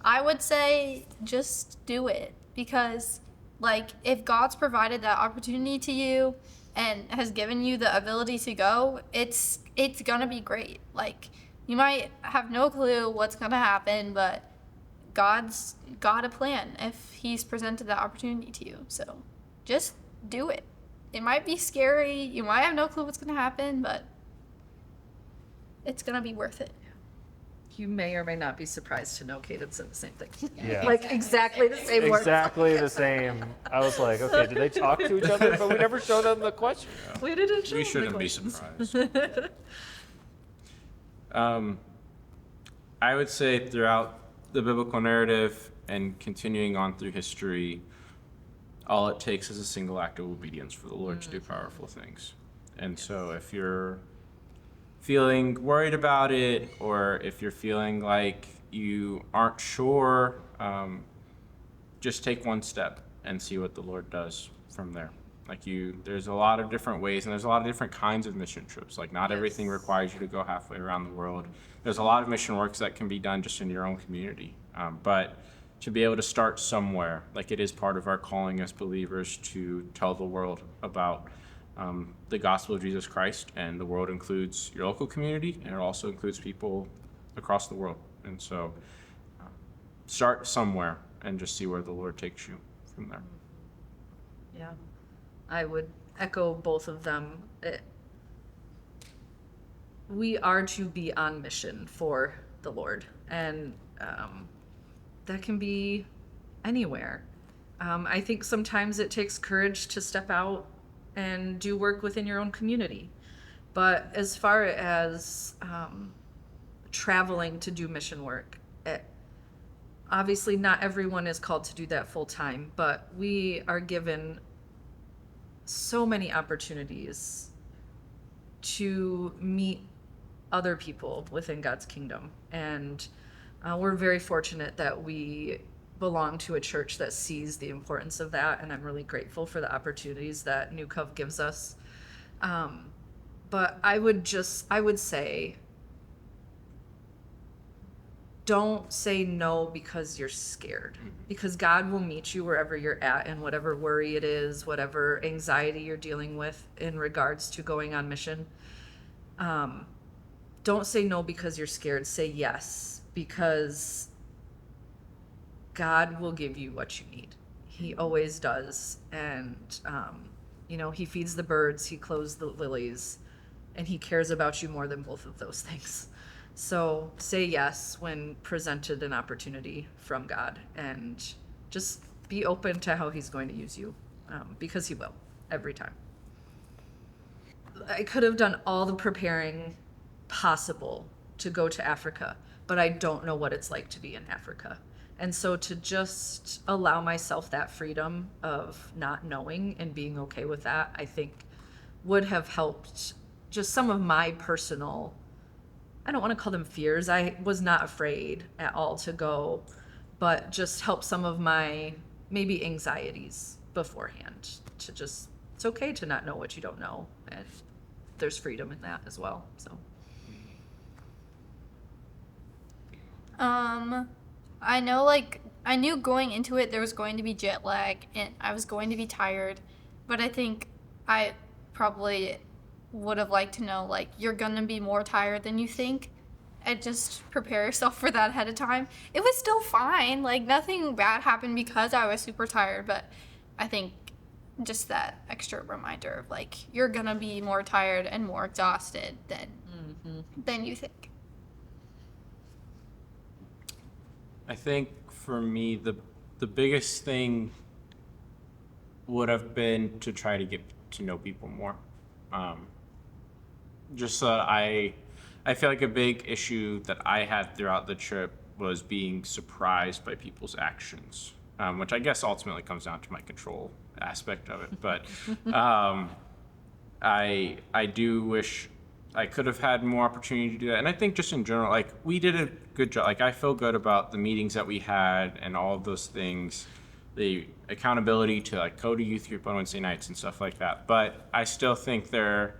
I would say just do it, because like, if God's provided that opportunity to you and has given you the ability to go, it's gonna be great. Like, you might have no clue what's gonna happen, but God's got a plan if he's presented that opportunity to you. So just do it. It might be scary, you might have no clue what's gonna happen, but it's gonna be worth it. you may or may not be surprised to know Caden said the same thing. Yeah. Like exactly the same words. Exactly the same. I was like, okay, did they talk to each other? But we never showed them the question. We didn't show We them the shouldn't be questions. surprised. I would say throughout the biblical narrative and continuing on through history, all it takes is a single act of obedience for the Lord to do powerful things. And so if you're feeling worried about it, or if you're feeling like you aren't sure, just take one step and see what the Lord does from there. There's a lot of different ways, and there's a lot of different kinds of mission trips. Like, not everything requires you to go halfway around the world. There's a lot of mission works that can be done just in your own community. But to be able to start somewhere, like, it is part of our calling as believers to tell the world about the gospel of Jesus Christ, and the world includes your local community, and it also includes people across the world. And so start somewhere and just see where the Lord takes you from there. Yeah, I would echo both of them. We are to be on mission for the Lord, and that can be anywhere. I think sometimes it takes courage to step out and do work within your own community. But as far as traveling to do mission work, obviously not everyone is called to do that full time, but we are given so many opportunities to meet other people within God's kingdom. And we're very fortunate that we belong to a church that sees the importance of that, and I'm really grateful for the opportunities that New Cove gives us. But I would say, don't say no because you're scared, because God will meet you wherever you're at, and whatever worry it is, whatever anxiety you're dealing with in regards to going on mission. Don't say no because you're scared. Say yes, because God will give you what you need. He always does. And, he feeds the birds, he clothes the lilies. and he cares about you more than both of those things. So say yes when presented an opportunity from God, and just be open to how he's going to use you, because he will every time. I could have done all the preparing possible to go to Africa, but I don't know what it's like to be in Africa. And so to just allow myself that freedom of not knowing and being okay with that, I think would have helped just some of my personal, I don't want to call them fears. I was not afraid at all to go, but just help some of my maybe anxieties beforehand to just, it's okay to not know what you don't know. And there's freedom in that as well. So. I know, like, I knew going into it there was going to be jet lag and I was going to be tired, but I think I probably would have liked to know, like, you're gonna be more tired than you think, and just prepare yourself for that ahead of time. It was still fine, like, nothing bad happened because I was super tired, but I think just that extra reminder of, like, you're gonna be more tired and more exhausted than you think. I think for me, the biggest thing would have been to try to get to know people more. I feel like a big issue that I had throughout the trip was being surprised by people's actions, which I guess ultimately comes down to my control aspect of it. But I do wish I could have had more opportunity to do that. And I think just in general, like, we did a good job. Like, I feel good about the meetings that we had and all of those things, the accountability to, like, go to youth group on Wednesday nights and stuff like that. But I still think there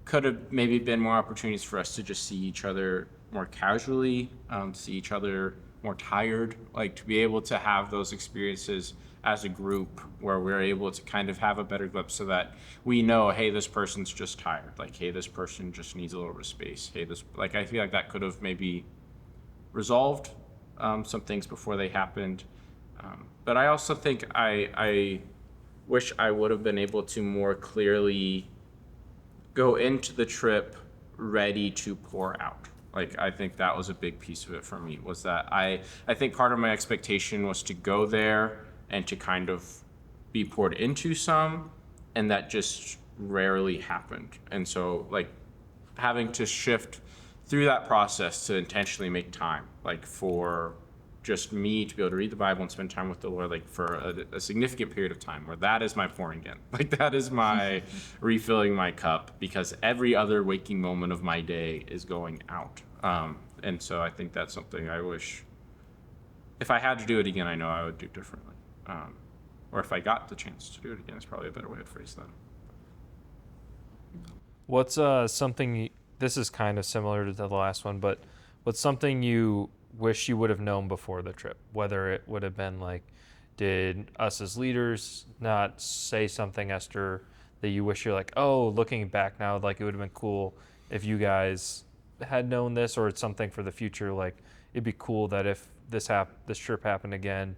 could have maybe been more opportunities for us to just see each other more casually, see each other more tired, like, to be able to have those experiences as a group where we're able to kind of have a better glimpse so that we know, hey, this person's just tired. Like, hey, this person just needs a little bit of space. Hey, this, like, I feel like that could have maybe resolved some things before they happened. But I also think I wish I would have been able to more clearly go into the trip ready to pour out. Like, I think that was a big piece of it for me, was that I think part of my expectation was to go there and to kind of be poured into some, and that just rarely happened. And so, like, having to shift through that process to intentionally make time, like, for just me to be able to read the Bible and spend time with the Lord, like, for a significant period of time, where that is my pouring in, like, that is my refilling my cup, because every other waking moment of my day is going out. And so I think that's something I wish, if I had to do it again, I know I would do differently. Or if I got the chance to do it again, is probably a better way to phrase that. What's something, this is kind of similar to the last one, but what's something you wish you would have known before the trip? Whether it would have been like, did us as leaders not say something, Esther, that you wish you're like, oh, looking back now, like, it would have been cool if you guys had known this, or it's something for the future, like, it'd be cool that if this trip happened again,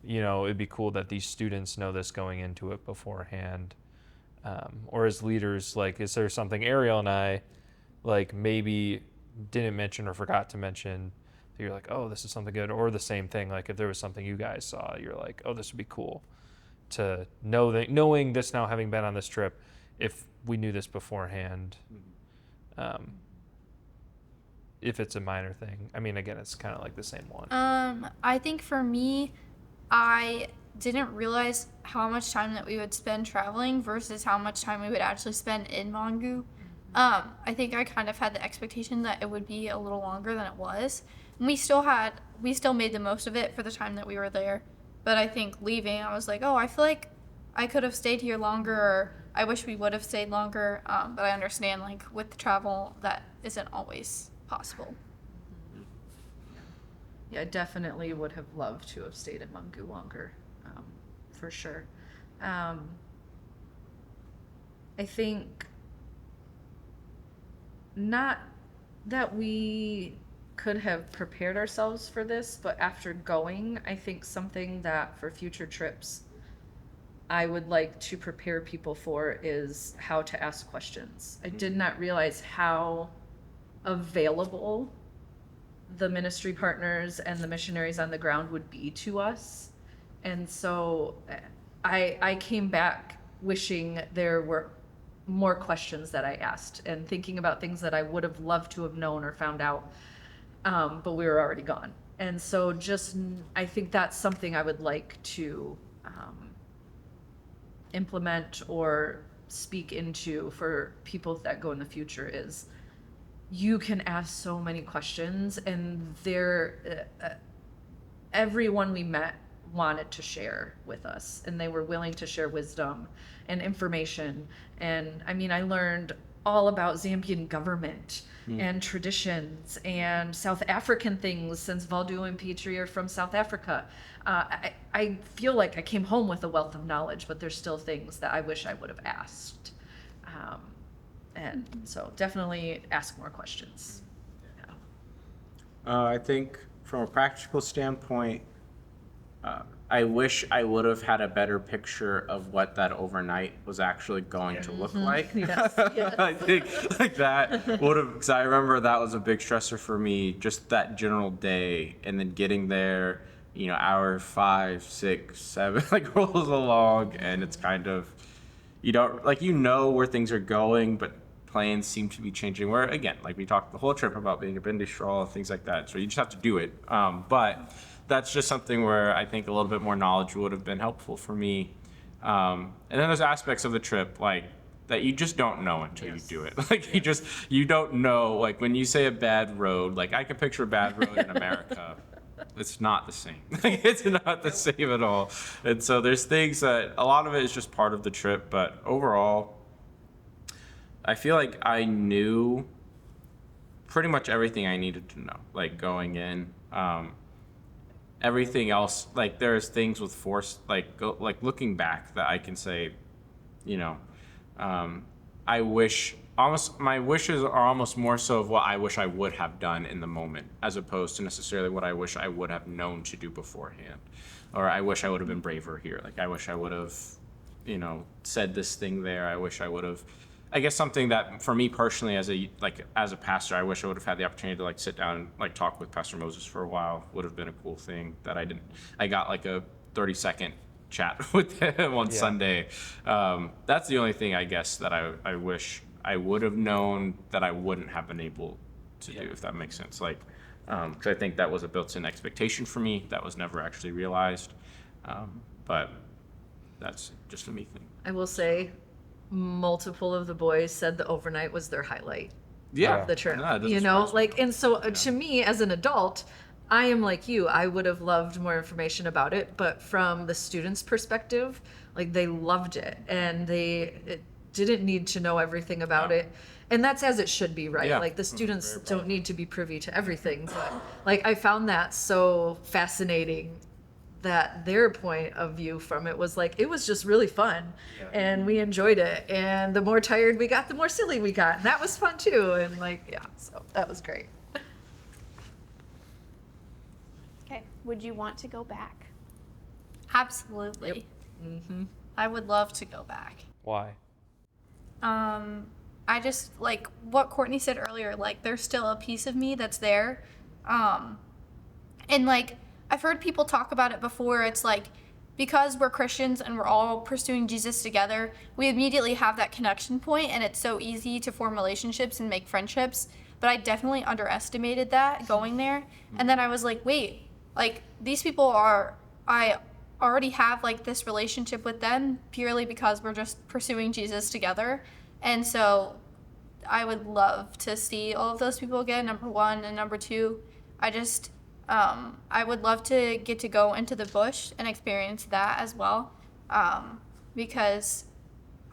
you know, it'd be cool that these students know this going into it beforehand. Or as leaders, like, is there something Ariel and I, like, maybe didn't mention or forgot to mention that you're like, oh, this is something good? Or the same thing, like, if there was something you guys saw, you're like, oh, this would be cool to know, that knowing this now, having been on this trip, if we knew this beforehand, if it's a minor thing. I mean, again, it's kind of like the same one. I think for me, I didn't realize how much time that we would spend traveling versus how much time we would actually spend in Mongu. I think I kind of had the expectation that it would be a little longer than it was. And we still made the most of it for the time that we were there. But I think leaving, I was like, oh, I feel like I could have stayed here longer, or I wish we would have stayed longer. But I understand, like, with the travel, that isn't always possible. Yeah, I definitely would have loved to have stayed in Mongu longer, for sure. I think not that we could have prepared ourselves for this, but after going, I think something that for future trips I would like to prepare people for is how to ask questions. I did not realize how available the ministry partners and the missionaries on the ground would be to us. And so I came back wishing there were more questions that I asked and thinking about things that I would have loved to have known or found out, but we were already gone. And so I think that's something I would like to implement or speak into for people that go in the future is you can ask so many questions, and everyone we met wanted to share with us, and they were willing to share wisdom and information. And I mean, I learned all about Zambian government and traditions and South African things, since Valdu and Petrie are from South Africa. I feel like I came home with a wealth of knowledge, but there's still things that I wish I would have asked. And so definitely ask more questions. I think from a practical standpoint, I wish I would have had a better picture of what that overnight was actually going to look like. Yes, yes. I think like that would have, because I remember that was a big stressor for me, just that general day, and then getting there, hour 5, 6, 7, like rolls along, and it's kind of, where things are going, but plans seem to be changing. Where again, like we talked the whole trip about being a bendy straw and things like that. So you just have to do it. But that's just something where I think a little bit more knowledge would have been helpful for me. And then there's aspects of the trip like that you just don't know until you do it. Like you don't know. Like when you say a bad road, like I can picture a bad road in America. It's not the same. It's not the same at all. And so there's things that a lot of it is just part of the trip, but overall, I feel like I knew pretty much everything I needed to know, like going in. Everything else, like there's things with force, like looking back that I can say, I wish, almost my wishes are almost more so of what I wish I would have done in the moment, as opposed to necessarily what I wish I would have known to do beforehand, or I wish I would have been braver here. Like I wish I would have, said this thing there. I wish I would have. I guess something that for me personally as a pastor, I wish I would have had the opportunity to sit down and talk with Pastor Moses for a while. Would have been a cool thing that I didn't. I got a 30-second chat with him on Sunday. That's the only thing I guess that I wish I would have known that I wouldn't have been able to do, if that makes sense. Because I think that was a built-in expectation for me that was never actually realized. But that's just a me thing. I will say, multiple of the boys said the overnight was their highlight of the trip. No, and so to me as an adult, I am like you. I would have loved more information about it, but from the students' perspective, they loved it, and they didn't need to know everything about it. And that's as it should be, right? Yeah. The students don't need to be privy to everything, but I found that so fascinating that their point of view from it was it was just really fun, and we enjoyed it, and the more tired we got, the more silly we got, and that was fun too, and so that was great. Okay, would you want to go back? Absolutely. Mm-hmm. I would love to go back. Why? I just what Courtney said earlier, there's still a piece of me that's there. And I've heard people talk about it before. It's because we're Christians and we're all pursuing Jesus together, we immediately have that connection point, and it's so easy to form relationships and make friendships. But I definitely underestimated that going there. And then I was wait, these people I already have this relationship with them purely because we're just pursuing Jesus together. And so I would love to see all of those people again, number one. And number two, I would love to get to go into the bush and experience that as well, because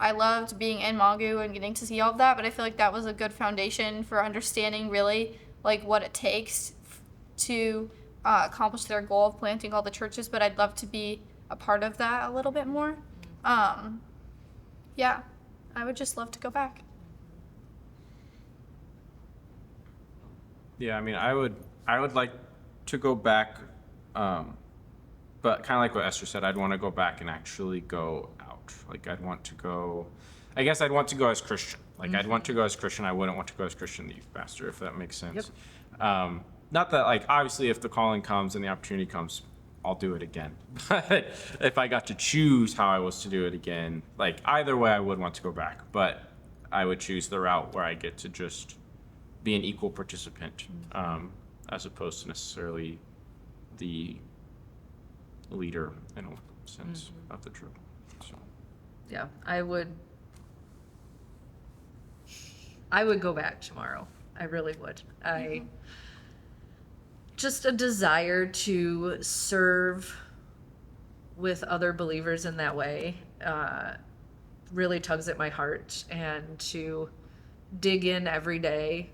I loved being in Mongu and getting to see all of that, but I feel that was a good foundation for understanding really what it takes to accomplish their goal of planting all the churches, but I'd love to be a part of that a little bit more. Yeah, I would just love to go back. Yeah, I mean, I would like to go back, but kind of like what Esther said, I'd want to go back and actually go Like I'd want to go, I guess I'd want to go as Christian. Like I'd want to go as Christian. I wouldn't want to go as Christian the youth pastor, if that makes sense. Not that, like, obviously if the calling comes and the opportunity comes, I'll do it again. But if I got to choose how I was to do it again, like either way, I would want to go back. But I would choose the route where I get to just be an equal participant, as opposed to necessarily the leader in a sense of the trip. So Yeah, I would go back tomorrow. I really would. Just a desire to serve with other believers in that way really tugs at my heart, and to dig in every day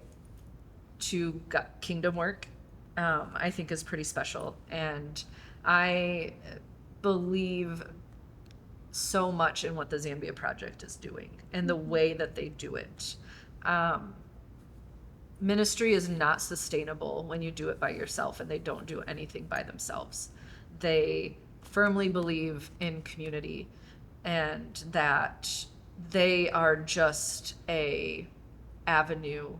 to kingdom work, I think is pretty special. And I believe so much in what the Zambia Project is doing and the way that they do it. Ministry is not sustainable when you do it by yourself, and they don't do anything by themselves. They firmly believe in community, and that they are just a avenue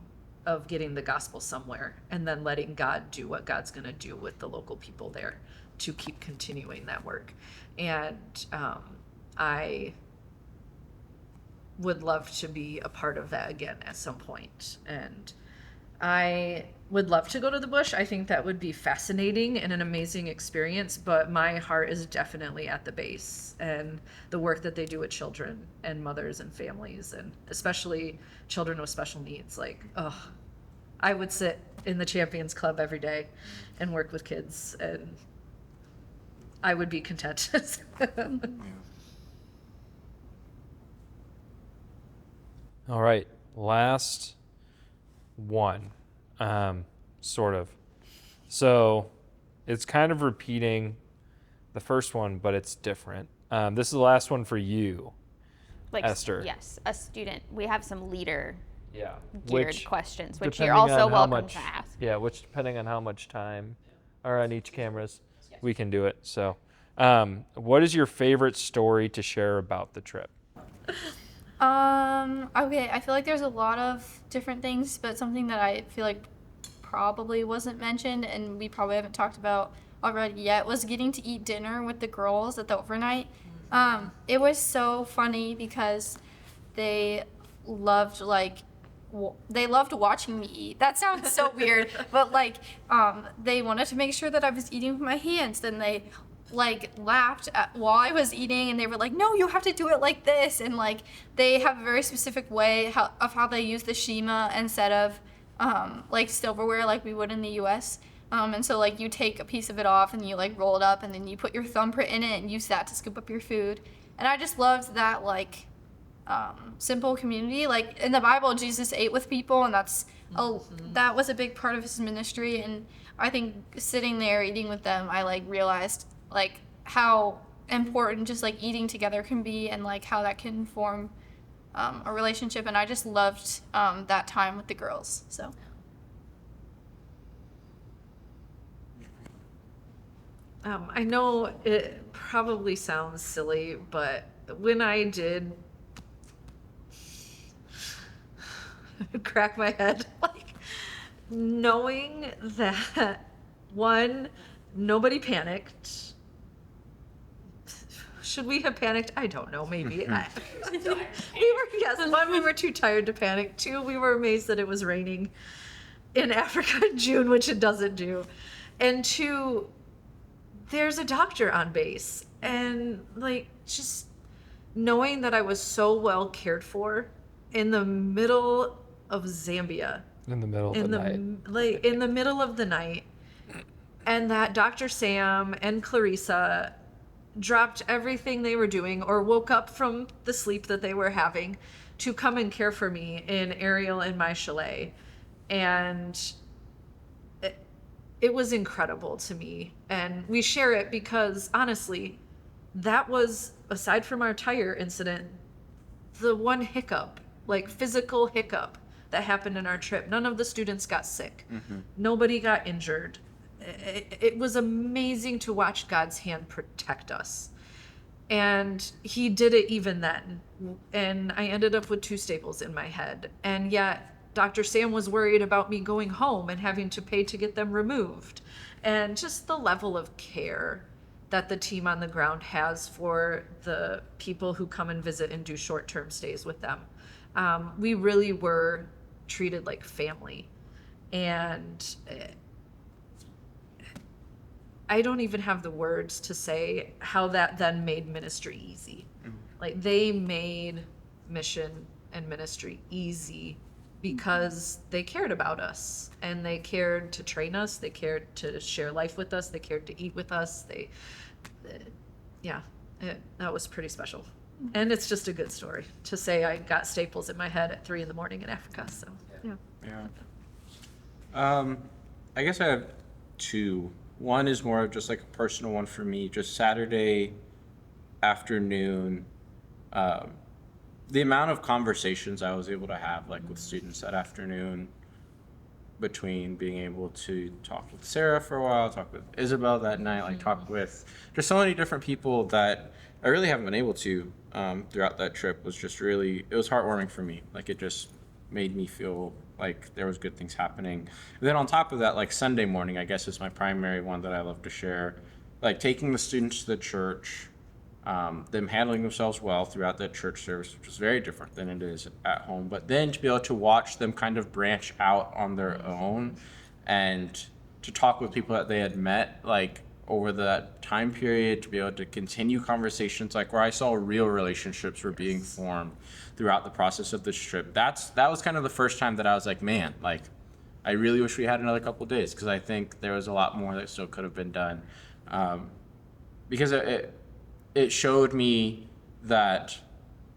of getting the gospel somewhere, and then letting God do what God's going to do with the local people there to keep continuing that work. And I would love to be a part of that again at some point. And I would love to go to the bush. I think that would be fascinating and an amazing experience, but my heart is definitely at the base and the work that they do with children and mothers and families, and especially children with special needs. Like, I would sit in the Champions Club every day and work with kids, and I would be content. All right, last one, sort of. So it's kind of repeating the first one, but it's different. This is the last one for you, Like, Esther. yes, a student. We have some leader Yeah. geared questions, which depending you're also on how welcome much- to ask. Yeah, which depending on how much time are on each cameras, we can do it. So, what is your favorite story to share about the trip? Okay, I feel like there's a lot of different things, but something that I feel like probably wasn't mentioned and we probably haven't talked about already yet was getting to eat dinner with the girls at the overnight. It was so funny because they loved watching me eat. That sounds so weird, but they wanted to make sure that I was eating with my hands. Then they laughed while I was eating, and they were like, "No, you have to do it like this." And they have a very specific way of how they use the shima instead of silverware like we would in the U.S. And so you take a piece of it off and you roll it up, and then you put your thumbprint in it and use that to scoop up your food. And I just loved that simple community. In the Bible, Jesus ate with people, and that was a big part of his ministry. And I think sitting there eating with them, I realized how important just eating together can be, and how that can form a relationship. And I just loved that time with the girls. So I know it probably sounds silly, but when I did crack my head, knowing that, one, nobody panicked. Should we have panicked? I don't know, maybe. One, we were too tired to panic. Two, we were amazed that it was raining in Africa in June, which it doesn't do. And two, there's a doctor on base. And just knowing that I was so well cared for in the middle of Zambia. In the middle of the night. In the middle of the night. And that Dr. Sam and Clarissa dropped everything they were doing or woke up from the sleep that they were having to come and care for me in Ariel and my chalet. And it was incredible to me. And we share it because, honestly, that was, aside from our tire incident, the one hiccup, physical hiccup that happened in our trip. None of the students got sick. Mm-hmm. Nobody got injured. It was amazing to watch God's hand protect us. And he did it even then. And I ended up with 2 staples in my head. And yet Dr. Sam was worried about me going home and having to pay to get them removed. And just the level of care that the team on the ground has for the people who come and visit and do short-term stays with them. We really were treated like family. And I don't even have the words to say how that then made ministry easy. Like, they made mission and ministry easy because they cared about us, and they cared to train us, they cared to share life with us, they cared to eat with us. That was pretty special. And it's just a good story to say I got staples in my head at 3 a.m. in Africa. So Yeah. I guess I have 2. One is more of just like a personal one for me. Just Saturday afternoon, the amount of conversations I was able to have, like with students that afternoon, between being able to talk with Sarah for a while, talk with Isabel that night, like talk with just so many different people that I really haven't been able to throughout that trip, was just really, it was heartwarming for me. Like, it just made me feel like there was good things happening. And then on top of that, like Sunday morning, I guess, is my primary one that I love to share. Like, taking the students to the church, them handling themselves well throughout that church service, which is very different than it is at home. But then to be able to watch them kind of branch out on their own, and to talk with people that they had met, like, over that time period, to be able to continue conversations, like where I saw real relationships were being formed throughout the process of this trip. That was kind of the first time that I was like, man, like, I really wish we had another couple of days, because I think there was a lot more that still could have been done. Because it showed me that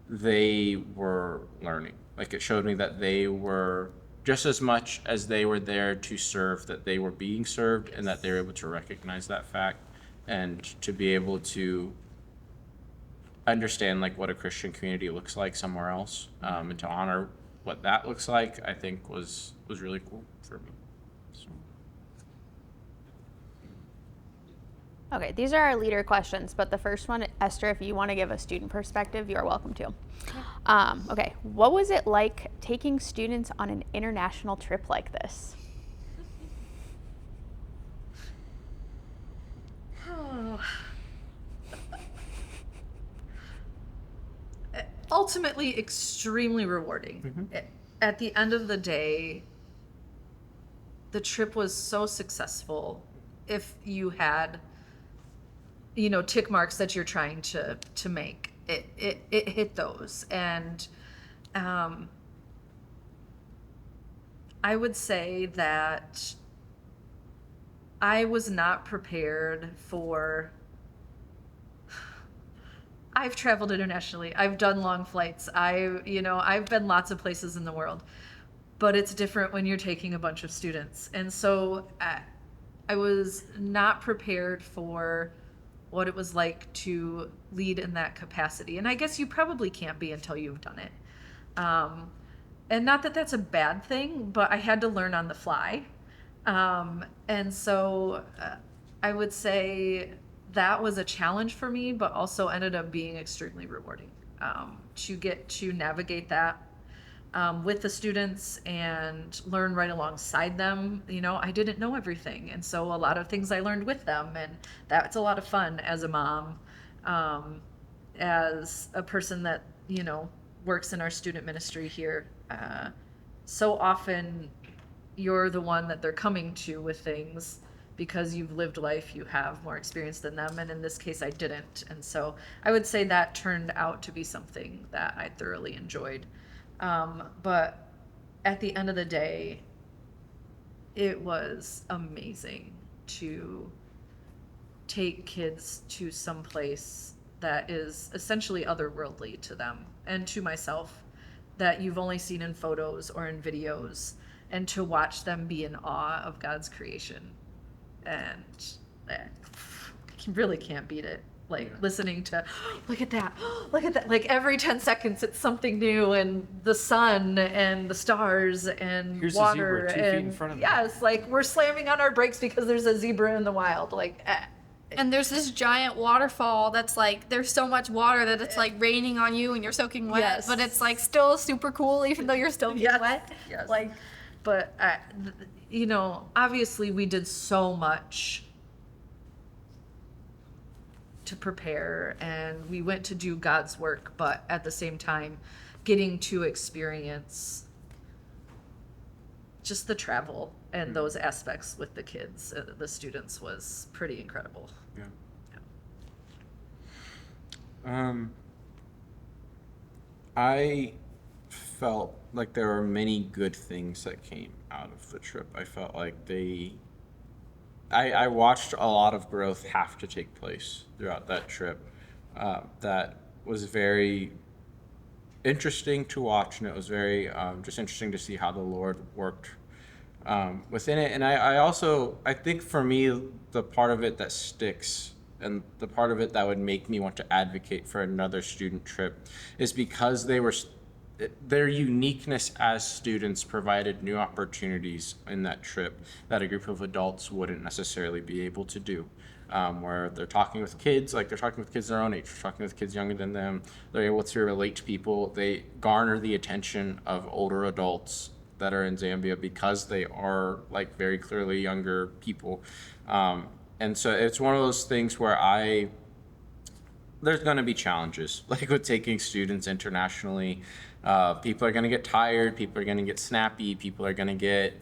they were learning. Like, it showed me that they were, just as much as they were there to serve, that they were being served, and that they were able to recognize that fact, and to be able to understand like what a Christian community looks like somewhere else, and to honor what that looks like, I think was really cool for me. So. Okay, these are our leader questions, but the first one, Esther, if you want to give a student perspective, you are welcome to. Okay, what was it like taking students on an international trip like this? Ultimately, extremely rewarding. At the end of the day, the trip was so successful. If you had, tick marks that you're trying to make, it hit those. And I would say that I was not prepared for. I've traveled internationally. I've done long flights. I've been lots of places in the world, but it's different when you're taking a bunch of students. And so I was not prepared for what it was like to lead in that capacity. And I guess you probably can't be until you've done it. And not that that's a bad thing, but I had to learn on the fly. And so I would say that was a challenge for me, but also ended up being extremely rewarding, to get to navigate that with the students and learn right alongside them. I didn't know everything, and so a lot of things I learned with them, and that's a lot of fun as a mom, as a person that works in our student ministry here. So often you're the one that they're coming to with things because you've lived life, you have more experience than them, and in this case I didn't. And so I would say that turned out to be something that I thoroughly enjoyed. But at the end of the day, it was amazing to take kids to some place that is essentially otherworldly to them, and to myself, that you've only seen in photos or in videos, and to watch them be in awe of God's creation. And you really can't beat it. Like, listening to, look at that, like every 10 seconds it's something new, and the sun and the stars and Here's water, a zebra 2 feet in and front of me. yes, like we're slamming on our brakes because there's a zebra in the wild. Like, And there's this giant waterfall that's like, there's so much water that it's like raining on you and you're soaking wet, Yes. but it's like still super cool even though you're still being wet. Yes. Like, But, you know, obviously we did so much to prepare and we went to do God's work, but at the same time, getting to experience just the travel and those aspects with the kids, the students, was pretty incredible. Yeah. I felt like there were many good things that came out of the trip. I felt like I watched a lot of growth have to take place throughout that trip. That was very interesting to watch, and it was very just interesting to see how the Lord worked within it. And I think for me, the part of it that sticks and the part of it that would make me want to advocate for another student trip is because their uniqueness as students provided new opportunities in that trip that a group of adults wouldn't necessarily be able to do. Where they're talking with kids, like they're talking with kids their own age, they're talking with kids younger than them, they're able to relate to people, they garner the attention of older adults that are in Zambia because they are like very clearly younger people. And so it's one of those things where there's going to be challenges, like with taking students internationally. People are going to get tired, people are going to get snappy, people are going to get,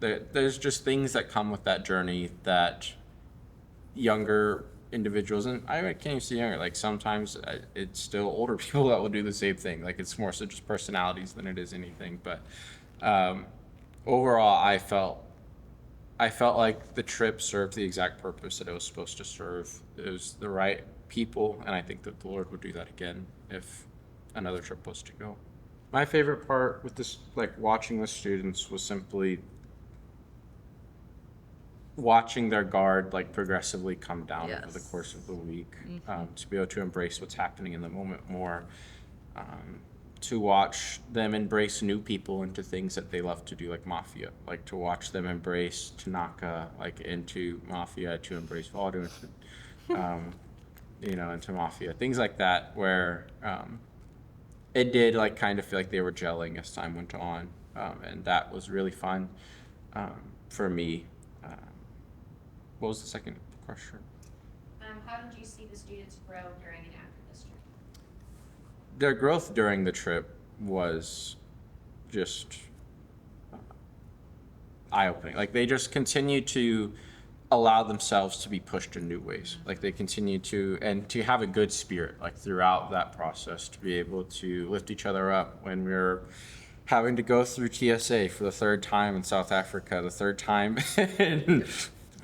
there's just things that come with that journey that younger individuals, and I can't even say younger, like sometimes it's still older people that will do the same thing. Like it's more so just personalities than it is anything. But overall, I felt like the trip served the exact purpose that it was supposed to serve. It was the right people, and I think that the Lord would do that again if another trip was to go. My favorite part with this, like watching the students, was simply watching their guard like progressively come down over the course of the week. To be able to embrace what's happening in the moment more, to watch them embrace new people into things that they love to do, like Mafia, like to watch them embrace Tanaka, like into Mafia, to embrace Valdo, into Mafia, things like that, where it did like kind of feel like they were gelling as time went on, and that was really fun for me. What was the second question? How did you see the students grow during and after this trip? Their growth during the trip was just eye-opening. Like they just continue to allow themselves to be pushed in new ways. Like they continue to have a good spirit, like throughout that process, to be able to lift each other up when we're having to go through TSA for the third time in South Africa, the third time in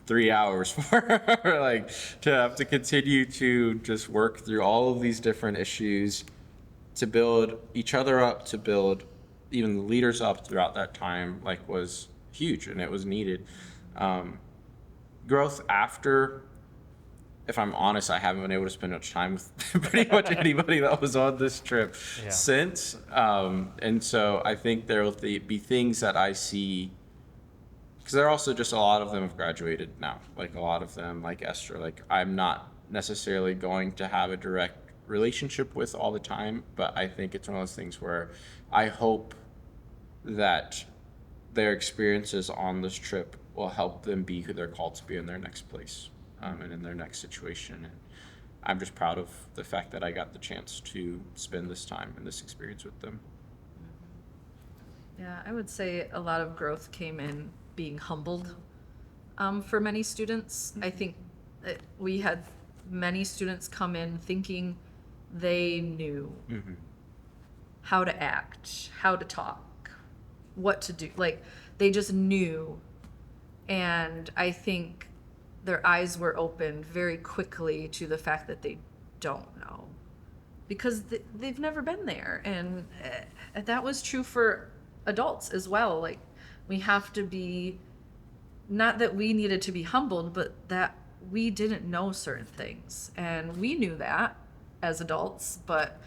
3 hours, for like to have to continue to just work through all of these different issues, to build each other up, to build even the leaders up throughout that time, like was huge, and it was needed. Growth after, if I'm honest, I haven't been able to spend much time with pretty much anybody that was on this trip since. And so I think there will be things that I see, because there are also just a lot of them have graduated now. Like a lot of them, like Esther, like I'm not necessarily going to have a direct relationship with all the time, but I think it's one of those things where I hope that their experiences on this trip will help them be who they're called to be in their next place, and in their next situation. And I'm just proud of the fact that I got the chance to spend this time and this experience with them. Yeah, I would say a lot of growth came in being humbled for many students. I think we had many students come in thinking they knew how to act, how to talk, what to do. Like they just knew. And I think their eyes were opened very quickly to the fact that they don't know, because they've never been there. And that was true for adults as well. Like we have to be, not that we needed to be humbled, but that we didn't know certain things, and we knew that as adults, but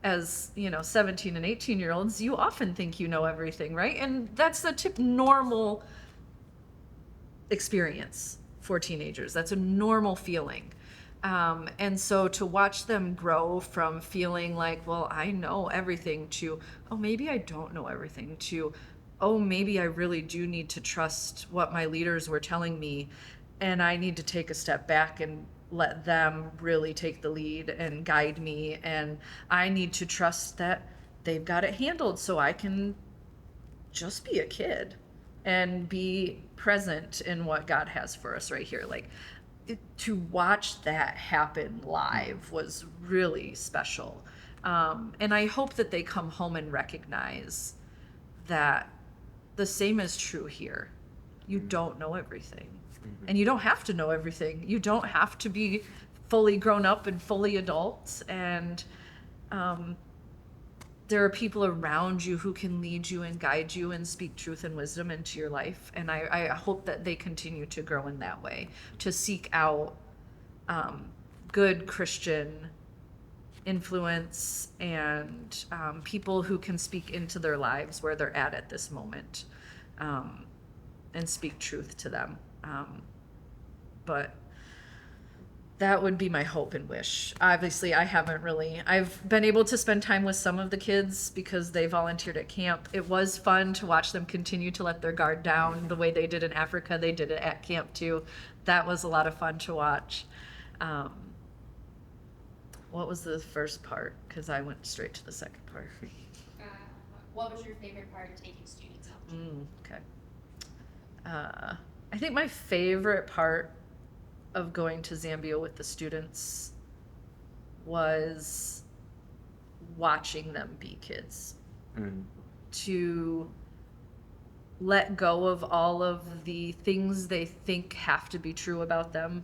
as 17 and 18-year-olds, you often think you know everything, right? And that's the normal experience for teenagers. That's a normal feeling. And so to watch them grow from feeling like, well, I know everything, to, oh, maybe I don't know everything, to, oh, maybe I really do need to trust what my leaders were telling me, and I need to take a step back and let them really take the lead and guide me, and I need to trust that they've got it handled so I can just be a kid and be present in what God has for us right here. Like, to watch that happen live was really special. And I hope that they come home and recognize that the same is true here. You don't know everything. And you don't have to know everything. You don't have to be fully grown up and fully adult. And there are people around you who can lead you and guide you and speak truth and wisdom into your life. And I hope that they continue to grow in that way, to seek out good Christian influence and people who can speak into their lives where they're at this moment, and speak truth to them. But that would be my hope and wish. Obviously, I've been able to spend time with some of the kids because they volunteered at camp. It was fun to watch them continue to let their guard down the way they did in Africa. They did it at camp too. That was a lot of fun to watch. What was the first part? Because I went straight to the second part. What was your favorite part of taking students out? Okay. I think my favorite part of going to Zambia with the students was watching them be kids. To let go of all of the things they think have to be true about them,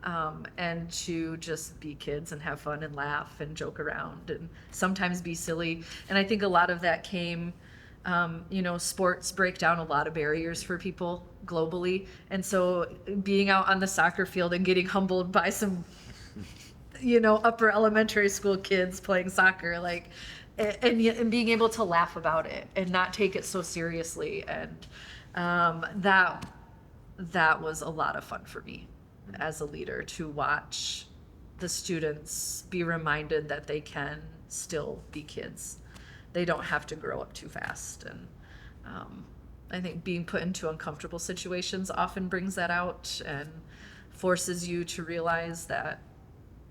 and to just be kids and have fun and laugh and joke around and sometimes be silly. And I think a lot of that came, sports break down a lot of barriers for people globally. And so being out on the soccer field and getting humbled by some, upper elementary school kids playing soccer, like, and being able to laugh about it and not take it so seriously. And that was a lot of fun for me as a leader, to watch the students be reminded that they can still be kids. They don't have to grow up too fast. And I think being put into uncomfortable situations often brings that out and forces you to realize that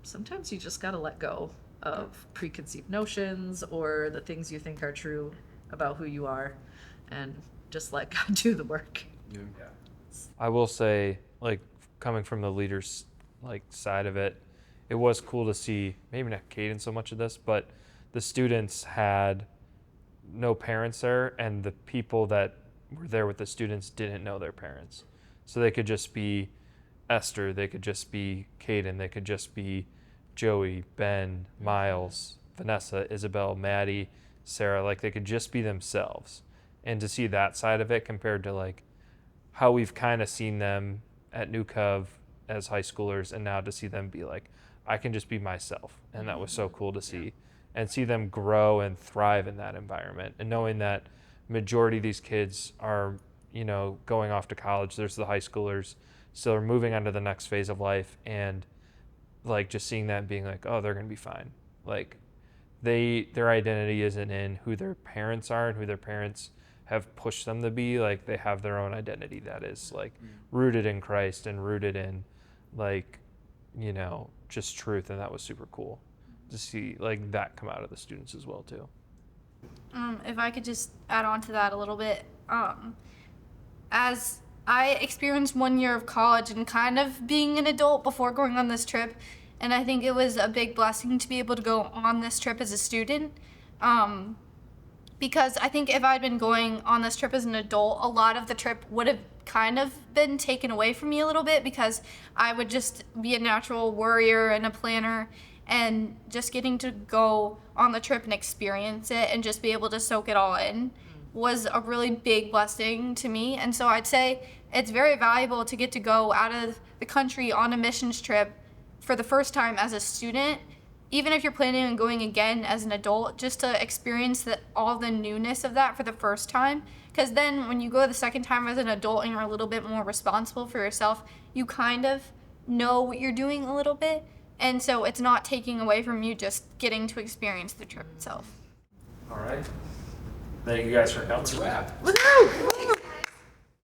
sometimes you just got to let go of preconceived notions or the things you think are true about who you are, and just let God do the work. I will say, like, coming from the leader's side of it, it was cool to see, maybe not Caden so much of this, but the students had no parents there, and the people that were there with the students didn't know their parents. So they could just be Esther, they could just be Caden, they could just be Joey, Ben, Miles, Vanessa, Isabel, Maddie, Sarah. Like, they could just be themselves. And to see that side of it compared to how we've kind of seen them at New Cov as high schoolers, and now to see them be like, I can just be myself. And that was so cool to see. And see them grow and thrive in that environment. And knowing that majority of these kids are, going off to college. There's the high schoolers still are moving on to the next phase of life. And just seeing that and being like, oh, they're going to be fine. Their identity isn't in who their parents are and who their parents have pushed them to be. They have their own identity that is rooted in Christ and rooted in just truth. And that was super cool to see that come out of the students as well too. If I could just add on to that a little bit, as I experienced 1 year of college and kind of being an adult before going on this trip, and I think it was a big blessing to be able to go on this trip as a student, because I think if I'd been going on this trip as an adult, a lot of the trip would have kind of been taken away from me a little bit, because I would just be a natural worrier and a planner. And just getting to go on the trip and experience it and just be able to soak it all in was a really big blessing to me. And so I'd say it's very valuable to get to go out of the country on a missions trip for the first time as a student, even if you're planning on going again as an adult, just to experience all the newness of that for the first time, Because then when you go the second time as an adult and you're a little bit more responsible for yourself, you kind of know what you're doing a little bit. And so it's not taking away from you just getting to experience the trip itself. All right. Thank you guys for coming. Wrap. Woohoo!